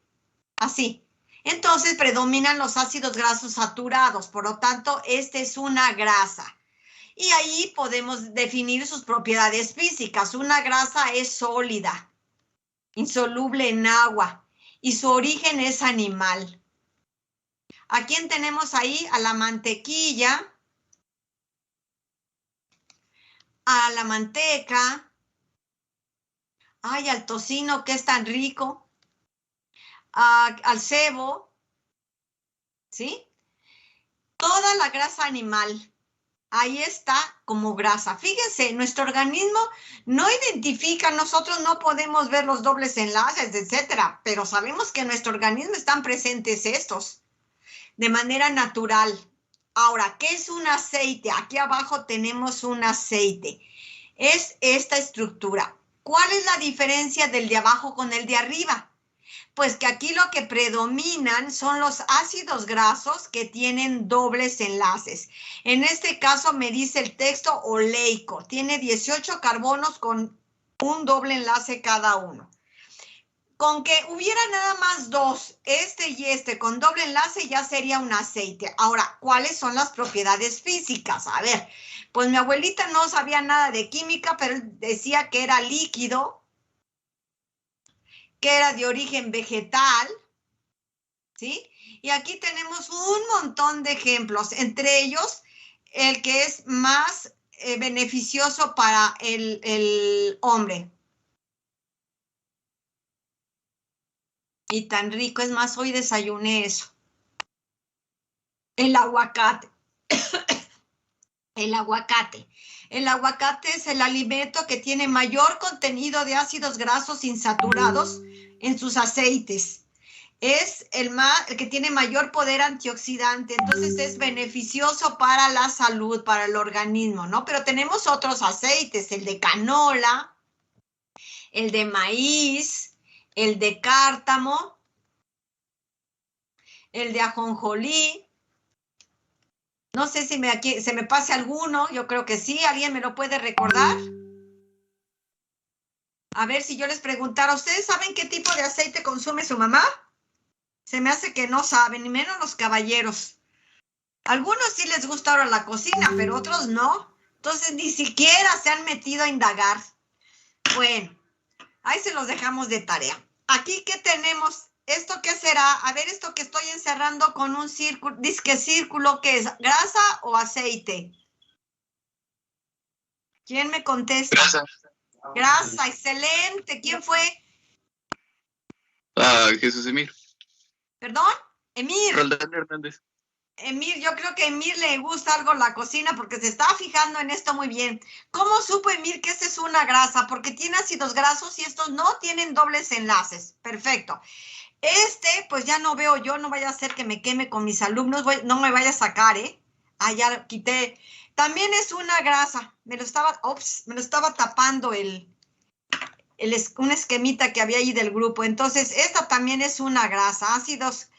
Así. Entonces predominan los ácidos grasos saturados, por lo tanto, esta es una grasa. Y ahí podemos definir sus propiedades físicas. Una grasa es sólida, insoluble en agua, y su origen es animal. ¿A quién tenemos ahí? A la mantequilla, a la manteca, ay, al tocino que es tan rico, al cebo, ¿sí? Toda la grasa animal, ahí está como grasa. Fíjense, nuestro organismo no identifica, nosotros no podemos ver los dobles enlaces, etcétera, pero sabemos que en nuestro organismo están presentes estos de manera natural. Ahora, ¿qué es un aceite? Aquí abajo tenemos un aceite. Es esta estructura. ¿Cuál es la diferencia del de abajo con el de arriba? Pues que aquí lo que predominan son los ácidos grasos que tienen dobles enlaces. En este caso me dice el texto oleico. Tiene 18 carbonos con un doble enlace cada uno. Con que hubiera nada más 2, este y este, con doble enlace ya sería un aceite. Ahora, ¿cuáles son las propiedades físicas? A ver, pues mi abuelita no sabía nada de química, pero decía que era líquido, que era de origen vegetal, ¿sí? Y aquí tenemos un montón de ejemplos, entre ellos el que es más beneficioso para el hombre. Y tan rico, es más, hoy desayuné eso. El aguacate. El aguacate. El aguacate es el alimento que tiene mayor contenido de ácidos grasos insaturados en sus aceites. Es el que tiene mayor poder antioxidante, entonces es beneficioso para la salud, para el organismo, ¿no? Pero tenemos otros aceites, el de canola, el de maíz, el de cártamo, el de ajonjolí. No sé si se me pase alguno, yo creo que sí, ¿alguien me lo puede recordar? A ver, si yo les preguntara, ¿ustedes saben qué tipo de aceite consume su mamá? Se me hace que no saben, ni menos los caballeros. Algunos sí les gusta ahora la cocina, pero otros no. Entonces ni siquiera se han metido a indagar. Bueno, ahí se los dejamos de tarea. Aquí, ¿qué tenemos? ¿Esto qué será? A ver, esto que estoy encerrando con un círculo, disque círculo, ¿qué es? ¿Grasa o aceite? ¿Quién me contesta? Grasa. Grasa, excelente. ¿Quién fue? Jesús Emir. ¿Perdón? Emir. Roldán Hernández. Emir, yo creo que a Emir le gusta algo la cocina porque se está fijando en esto muy bien. ¿Cómo supo Emir que esta es una grasa? Porque tiene ácidos grasos y estos no tienen dobles enlaces. Perfecto. Pues ya no veo yo, no vaya a ser que me queme con mis alumnos, no me vaya a sacar, ¿eh? Ah, ya lo quité. También es una grasa. Me lo estaba tapando un esquemita que había ahí del grupo. Entonces, esta también es una grasa, ácidos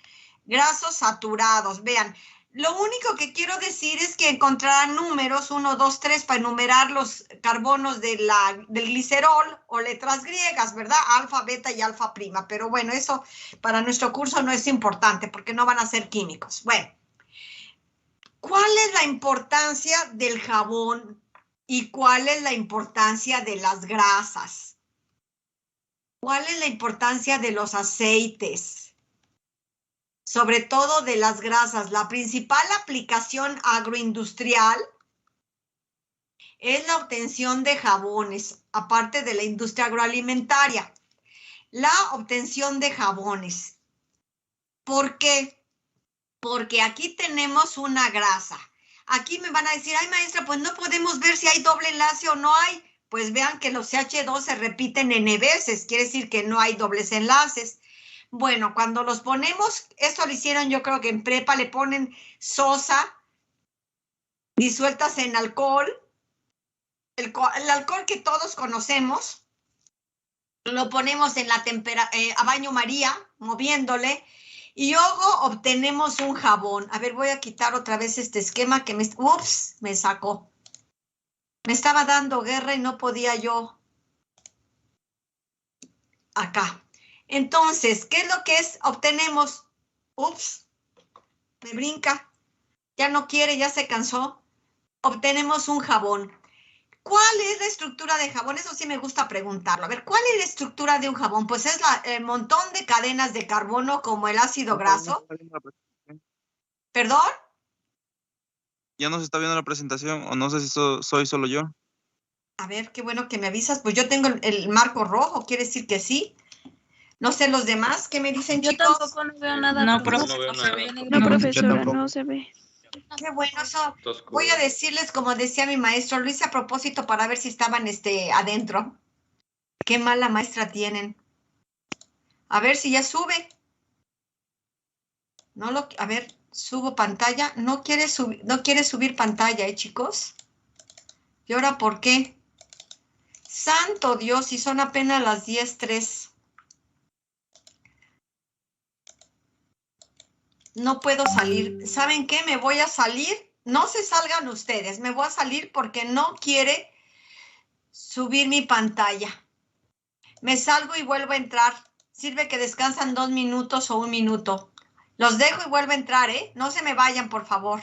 grasos saturados. Vean, lo único que quiero decir es que encontrarán números 1, 2, 3 para enumerar los carbonos del glicerol o letras griegas, ¿verdad? Alfa, beta y alfa prima. Pero bueno, eso para nuestro curso no es importante porque no van a ser químicos. Bueno, ¿cuál es la importancia del jabón y cuál es la importancia de las grasas? ¿Cuál es la importancia de los aceites? Sobre todo de las grasas. La principal aplicación agroindustrial es la obtención de jabones, aparte de la industria agroalimentaria. La obtención de jabones. ¿Por qué? Porque aquí tenemos una grasa. Aquí me van a decir, ay maestra, pues no podemos ver si hay doble enlace o no hay. Pues vean que los CH2 se repiten N veces, quiere decir que no hay dobles enlaces. Bueno, cuando los ponemos, esto lo hicieron yo creo que en prepa, le ponen sosa disueltas en alcohol, el alcohol que todos conocemos, lo ponemos en a baño María, moviéndole, y luego obtenemos un jabón. A ver, voy a quitar otra vez este esquema que me sacó. Me estaba dando guerra y no podía yo. Acá. Entonces, ¿qué es lo que obtenemos? Me brinca. Ya no quiere, ya se cansó. Obtenemos un jabón. ¿Cuál es la estructura de jabón? Eso sí me gusta preguntarlo. A ver, ¿cuál es la estructura de un jabón? Pues es el montón de cadenas de carbono como el ácido graso. ¿Perdón? Ya no se está viendo la presentación, o no sé si soy solo yo. A ver, qué bueno que me avisas. Pues yo tengo el marco rojo, quiere decir que sí. No sé los demás, ¿qué me dicen, Yo chicos? tampoco no veo nada. No, profesora. no se ve. No, profesora, no se ve. Qué bueno, eso. Voy a decirles, como decía mi maestro, lo hice a propósito para ver si estaban adentro. Qué mala maestra tienen. A ver si ya sube. A ver, subo pantalla. No quiere subir pantalla, chicos. ¿Y ahora por qué? Santo Dios, si son apenas las 10:03. No puedo salir. ¿Saben qué? Me voy a salir. No se salgan ustedes. Me voy a salir porque no quiere subir mi pantalla. Me salgo y vuelvo a entrar. Sirve que descansan 2 minutos o 1 minuto. Los dejo y vuelvo a entrar, ¿eh? No se me vayan, por favor.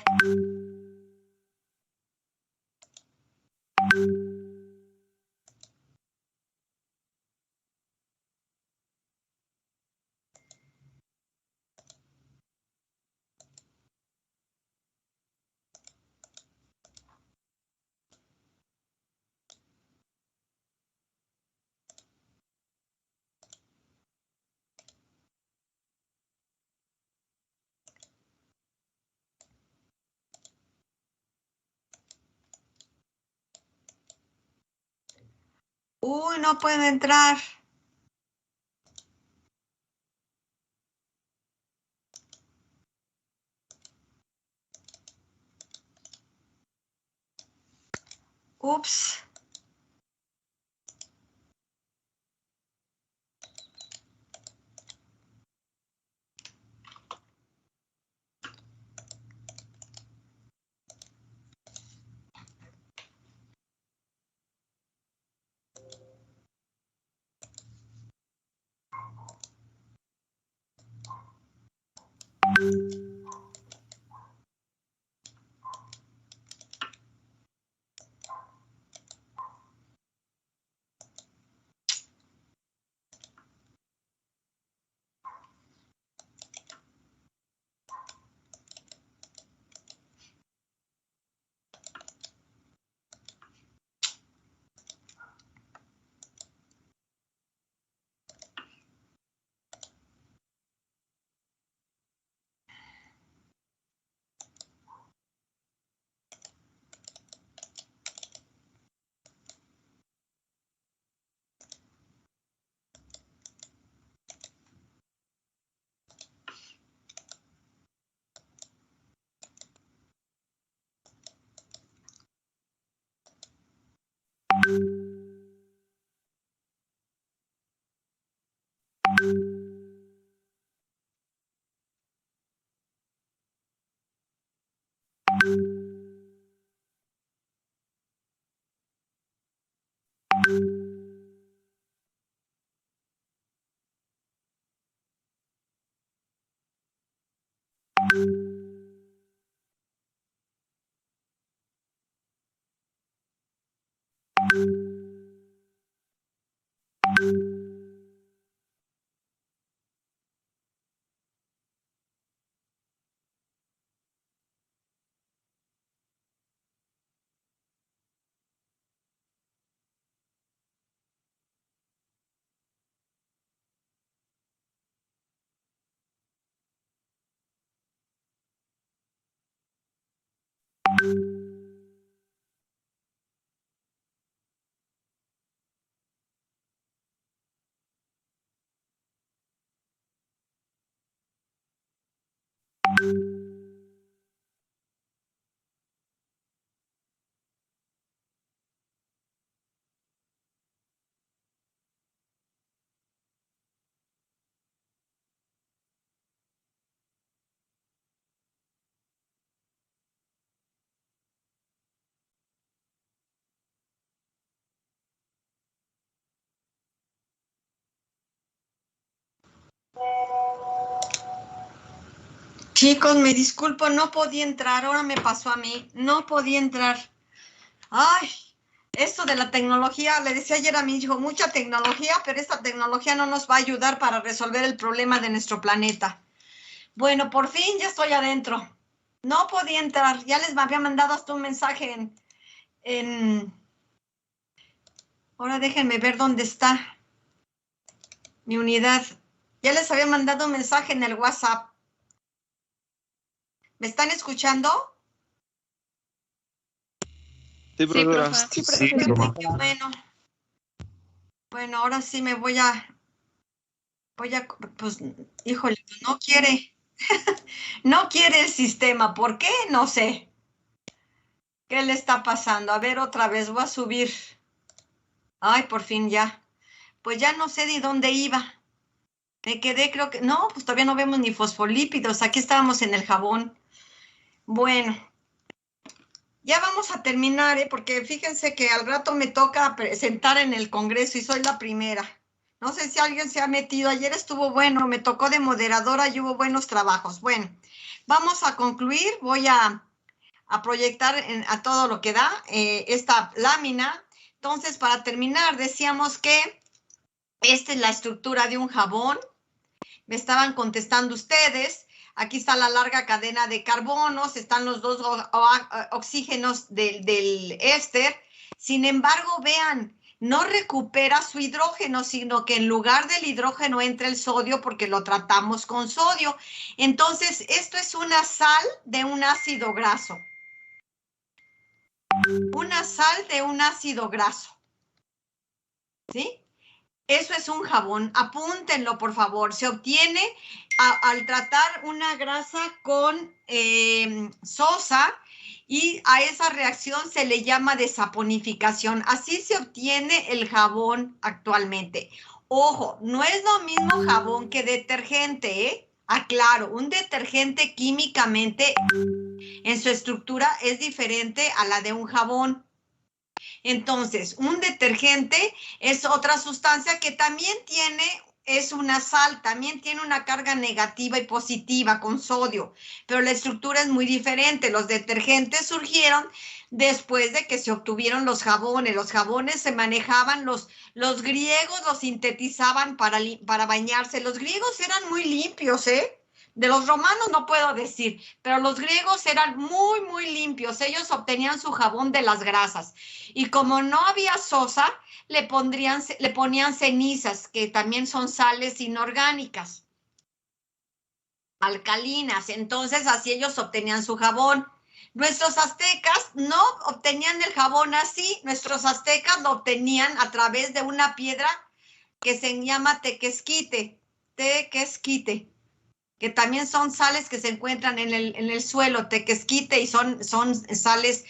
Uy, no puedo entrar. Ups. Chicos, me disculpo, no podía entrar, ahora me pasó a mí, no podía entrar. Ay, esto de la tecnología, le decía ayer a mi hijo, mucha tecnología, pero esta tecnología no nos va a ayudar para resolver el problema de nuestro planeta. Bueno, por fin ya estoy adentro. No podía entrar, ya les había mandado hasta un mensaje Ahora déjenme ver dónde está mi unidad. Ya les había mandado un mensaje en el WhatsApp. ¿Me están escuchando? Sí, profesora. Sí, profe. Bueno, ahora sí me voy a, pues, híjole, no quiere, no quiere el sistema. ¿Por qué? No sé. ¿Qué le está pasando? A ver, otra vez, voy a subir. Ay, por fin ya. Pues ya no sé de dónde iba. Me quedé, creo que, no, pues todavía no vemos ni fosfolípidos. Aquí estábamos en el jabón. Bueno, ya vamos a terminar, porque fíjense que al rato me toca presentar en el Congreso y soy la primera. No sé si alguien se ha metido. Ayer estuvo bueno, me tocó de moderadora y hubo buenos trabajos. Bueno, vamos a concluir. Voy a proyectar a todo lo que da esta lámina. Entonces, para terminar, decíamos que esta es la estructura de un jabón. Me estaban contestando ustedes. Aquí está la larga cadena de carbonos, están los dos oxígenos del éster. Sin embargo, vean, no recupera su hidrógeno, sino que en lugar del hidrógeno entra el sodio porque lo tratamos con sodio. Entonces, esto es una sal de un ácido graso. Una sal de un ácido graso. ¿sí? Eso es un jabón. Apúntenlo, por favor. Se obtiene al tratar una grasa con sosa y a esa reacción se le llama desaponificación. Así se obtiene el jabón actualmente. Ojo, no es lo mismo jabón que detergente, ¿eh? Aclaro, un detergente químicamente en su estructura es diferente a la de un jabón. Entonces, un detergente es otra sustancia que también es una sal, también tiene una carga negativa y positiva con sodio, pero la estructura es muy diferente. Los detergentes surgieron después de que se obtuvieron los jabones. Los jabones se manejaban, los griegos los sintetizaban para bañarse. Los griegos eran muy limpios, ¿eh? De los romanos no puedo decir, pero los griegos eran muy, muy limpios. Ellos obtenían su jabón de las grasas. Y como no había sosa, le ponían cenizas, que también son sales inorgánicas, alcalinas. Entonces, así ellos obtenían su jabón. Nuestros aztecas no obtenían el jabón así. Nuestros aztecas lo obtenían a través de una piedra que se llama tequesquite, que también son sales que se encuentran en el suelo, tequesquite, y son sales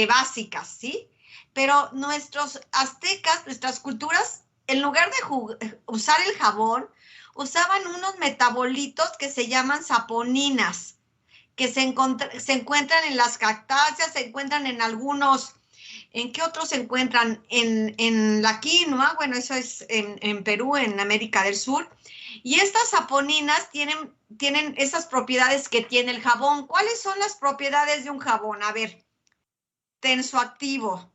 básicas, ¿sí? Pero nuestros aztecas, nuestras culturas, en lugar de usar el jabón, usaban unos metabolitos que se llaman saponinas, que se encuentran en las cactáceas, se encuentran en algunos. ¿En qué otros se encuentran? En la quinoa, bueno, eso es en Perú, en América del Sur. Y estas saponinas tienen esas propiedades que tiene el jabón. ¿Cuáles son las propiedades de un jabón? A ver, tensoactivo.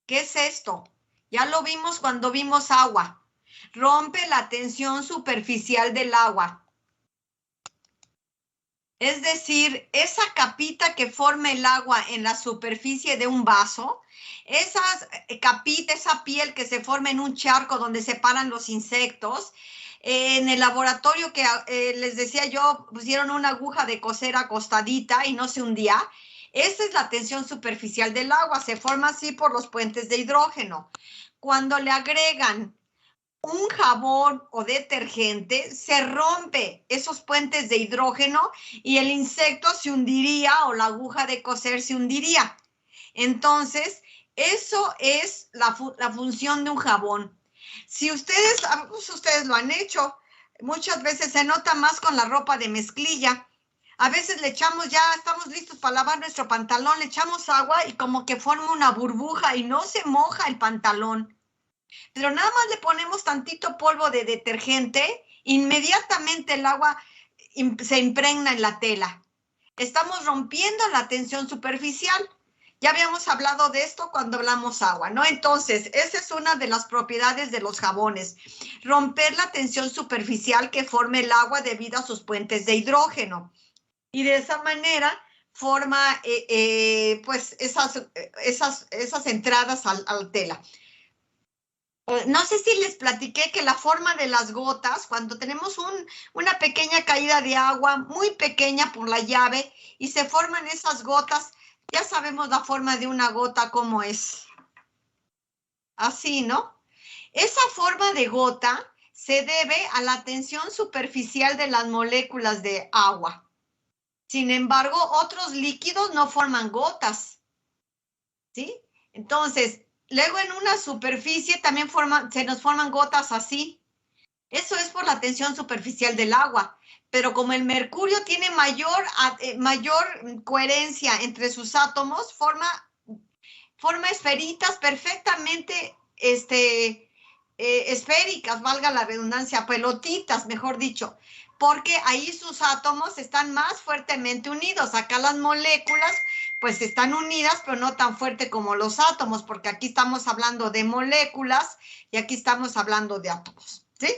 ¿Qué es esto? Ya lo vimos cuando vimos agua. Rompe la tensión superficial del agua. Es decir, esa capita que forma el agua en la superficie de un vaso, esa capita, esa piel que se forma en un charco donde se paran los insectos, en el laboratorio que les decía yo, pusieron una aguja de coser acostadita y no se hundía. Esa es la tensión superficial del agua, se forma así por los puentes de hidrógeno. Cuando le agregan un jabón o detergente, se rompe esos puentes de hidrógeno y el insecto se hundiría o la aguja de coser se hundiría. Entonces, eso es la función de un jabón. Si ustedes lo han hecho, muchas veces se nota más con la ropa de mezclilla. A veces le echamos, ya estamos listos para lavar nuestro pantalón, le echamos agua y como que forma una burbuja y no se moja el pantalón. Pero nada más le ponemos tantito polvo de detergente, inmediatamente el agua se impregna en la tela. Estamos rompiendo la tensión superficial. Ya habíamos hablado de esto cuando hablamos agua, ¿no? Entonces, esa es una de las propiedades de los jabones. Romper la tensión superficial que forma el agua debido a sus puentes de hidrógeno. Y de esa manera forma pues esas entradas a la tela. No sé si les platiqué que la forma de las gotas, cuando tenemos una pequeña caída de agua, muy pequeña por la llave, y se forman esas gotas, ya sabemos la forma de una gota cómo es. Así, ¿no? Esa forma de gota se debe a la tensión superficial de las moléculas de agua. Sin embargo, otros líquidos no forman gotas, ¿sí? Entonces, luego en una superficie también se nos forman gotas así. Eso es por la tensión superficial del agua. Pero como el mercurio tiene mayor coherencia entre sus átomos, forma esferitas perfectamente esféricas, valga la redundancia, pelotitas, mejor dicho, porque ahí sus átomos están más fuertemente unidos. Acá las moléculas pues están unidas, pero no tan fuerte como los átomos, porque aquí estamos hablando de moléculas y aquí estamos hablando de átomos, ¿sí?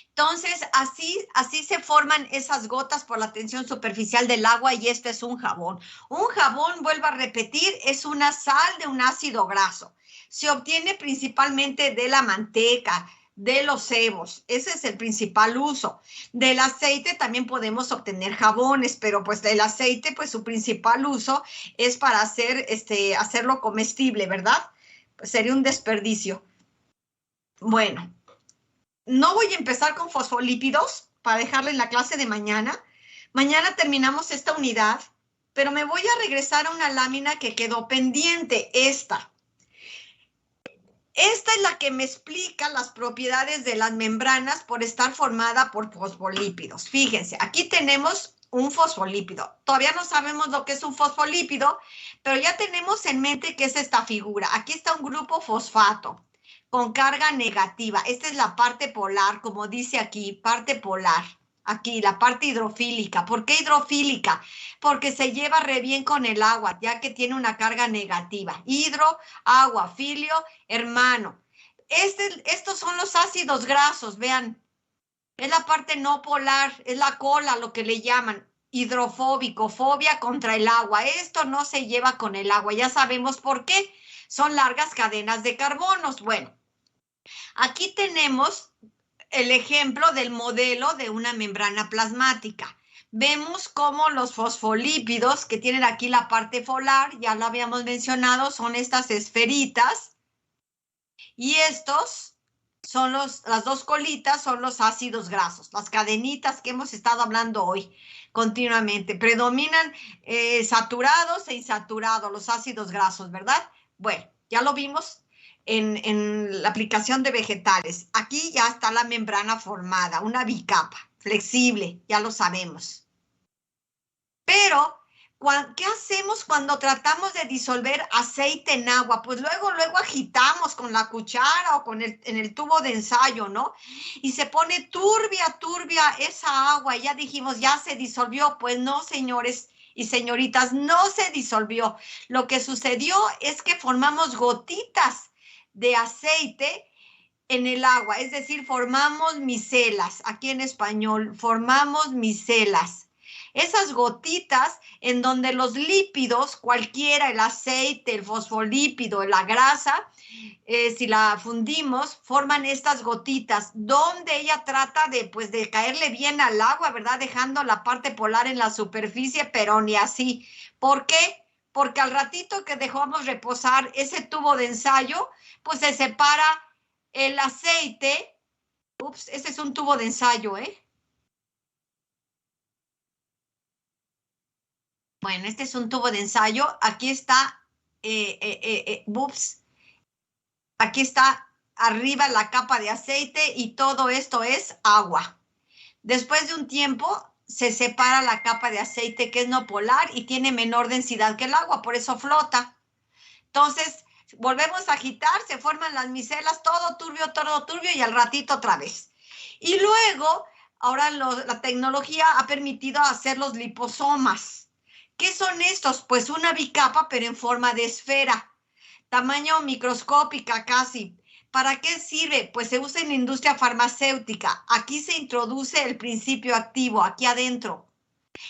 Entonces, así se forman esas gotas por la tensión superficial del agua, y este es un jabón. Un jabón, vuelvo a repetir, es una sal de un ácido graso. Se obtiene principalmente de la manteca, de los cebos. Ese es el principal uso. Del aceite también podemos obtener jabones, pero pues del aceite, pues su principal uso es para hacerlo comestible, ¿verdad? Pues sería un desperdicio. Bueno, no voy a empezar con fosfolípidos para dejarle en la clase de mañana. Mañana terminamos esta unidad, pero me voy a regresar a una lámina que quedó pendiente, esta. Esta es la que me explica las propiedades de las membranas por estar formada por fosfolípidos. Fíjense, aquí tenemos un fosfolípido. Todavía no sabemos lo que es un fosfolípido, pero ya tenemos en mente qué es esta figura. Aquí está un grupo fosfato con carga negativa. Esta es la parte polar, como dice aquí, parte polar. Aquí, la parte hidrofílica. ¿Por qué hidrofílica? Porque se lleva re bien con el agua, ya que tiene una carga negativa. Hidro, agua, filio, hermano. Estos son los ácidos grasos, vean. Es la parte no polar, es la cola, lo que le llaman. Hidrofóbico, fobia contra el agua. Esto no se lleva con el agua, ya sabemos por qué. Son largas cadenas de carbonos. Bueno, aquí tenemos el ejemplo del modelo de una membrana plasmática. Vemos cómo los fosfolípidos, que tienen aquí la parte polar, ya lo habíamos mencionado, son estas esferitas. Y estos son las dos colitas, son los ácidos grasos, las cadenitas que hemos estado hablando hoy continuamente. Predominan saturados e insaturados, los ácidos grasos, ¿verdad? Bueno, ya lo vimos en la aplicación de vegetales. Aquí ya está la membrana formada, una bicapa, flexible, ya lo sabemos. Pero, ¿qué hacemos cuando tratamos de disolver aceite en agua? Pues luego agitamos con la cuchara o en el tubo de ensayo, ¿no? Y se pone turbia esa agua y ya dijimos, ya se disolvió. Pues no, señores y señoritas, no se disolvió. Lo que sucedió es que formamos gotitas de aceite en el agua, es decir, formamos micelas. Aquí en español, formamos micelas. Esas gotitas en donde los lípidos, cualquiera, el aceite, el fosfolípido, la grasa, si la fundimos, forman estas gotitas, donde ella trata de caerle bien al agua, ¿verdad? Dejando la parte polar en la superficie, pero ni así. ¿Por qué? Porque al ratito que dejamos reposar ese tubo de ensayo, pues se separa el aceite. Ups, ese es un tubo de ensayo, ¿eh? Bueno, este es un tubo de ensayo. Aquí está, aquí está arriba la capa de aceite y todo esto es agua. Después de un tiempo se separa la capa de aceite que es no polar y tiene menor densidad que el agua, por eso flota. Entonces, volvemos a agitar, se forman las micelas, todo turbio y al ratito otra vez. Y luego, ahora la tecnología ha permitido hacer los liposomas. ¿Qué son estos? Pues una bicapa, pero en forma de esfera, tamaño microscópica casi. ¿Para qué sirve? Pues se usa en la industria farmacéutica. Aquí se introduce el principio activo, aquí adentro.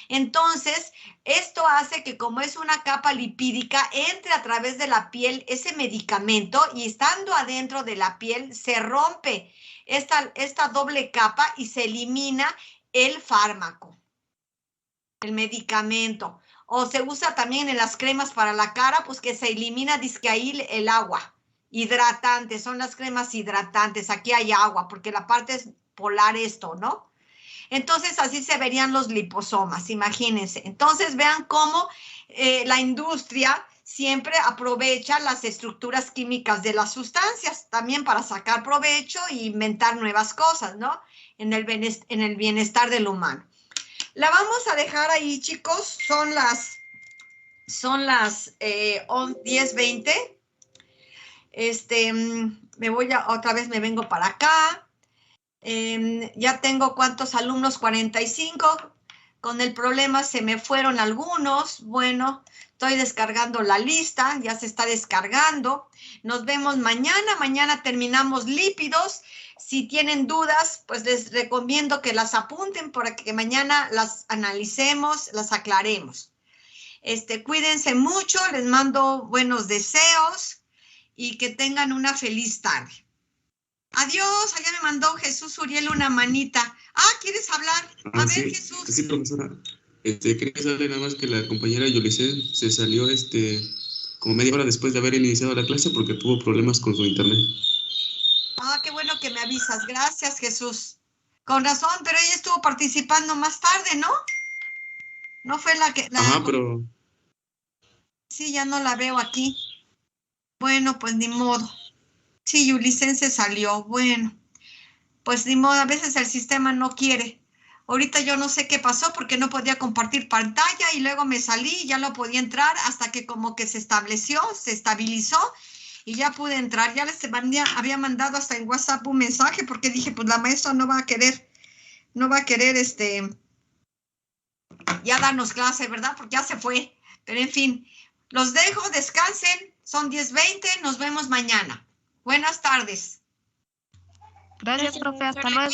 Entonces, esto hace que como es una capa lipídica, entre a través de la piel ese medicamento y estando adentro de la piel se rompe esta doble capa y se elimina el fármaco, el medicamento. O se usa también en las cremas para la cara, pues que se elimina, dizque ahí el agua. Hidratantes, son las cremas hidratantes. Aquí hay agua, porque la parte es polar esto, ¿no? Entonces, así se verían los liposomas, imagínense. Entonces, vean cómo la industria siempre aprovecha las estructuras químicas de las sustancias, también para sacar provecho e inventar nuevas cosas, ¿no? En el bienestar del humano. La vamos a dejar ahí, chicos. Son las 10:20. Otra vez me vengo para acá. Ya tengo cuántos alumnos, 45. Con el problema se me fueron algunos. Bueno, estoy descargando la lista, ya se está descargando. Nos vemos mañana. Mañana terminamos lípidos. Si tienen dudas, pues les recomiendo que las apunten para que mañana las analicemos, las aclaremos. Cuídense mucho, les mando buenos deseos y que tengan una feliz tarde. Adiós, allá me mandó Jesús Uriel una manita. ¿Quieres hablar? A ver, sí, Jesús. Sí, profesora. Quería saber nada más que la compañera Yolicet se salió como media hora después de haber iniciado la clase porque tuvo problemas con su internet. Qué bueno. que me avisas. Gracias, Jesús. Con razón, pero ella estuvo participando más tarde, ¿no? No fue la que... Ajá, pero... Sí, ya no la veo aquí. Bueno, pues ni modo. Sí, Yulicen se salió. Bueno, pues ni modo, a veces el sistema no quiere. Ahorita yo no sé qué pasó porque no podía compartir pantalla y luego me salí y ya no podía entrar hasta que como que se estableció, se estabilizó y ya pude entrar. Ya les había mandado hasta en WhatsApp un mensaje porque dije, pues la maestra no va a querer ya darnos clase, ¿verdad? Porque ya se fue. Pero en fin, los dejo, descansen, son 10:20, nos vemos mañana. Buenas tardes. Gracias, profe. Hasta luego.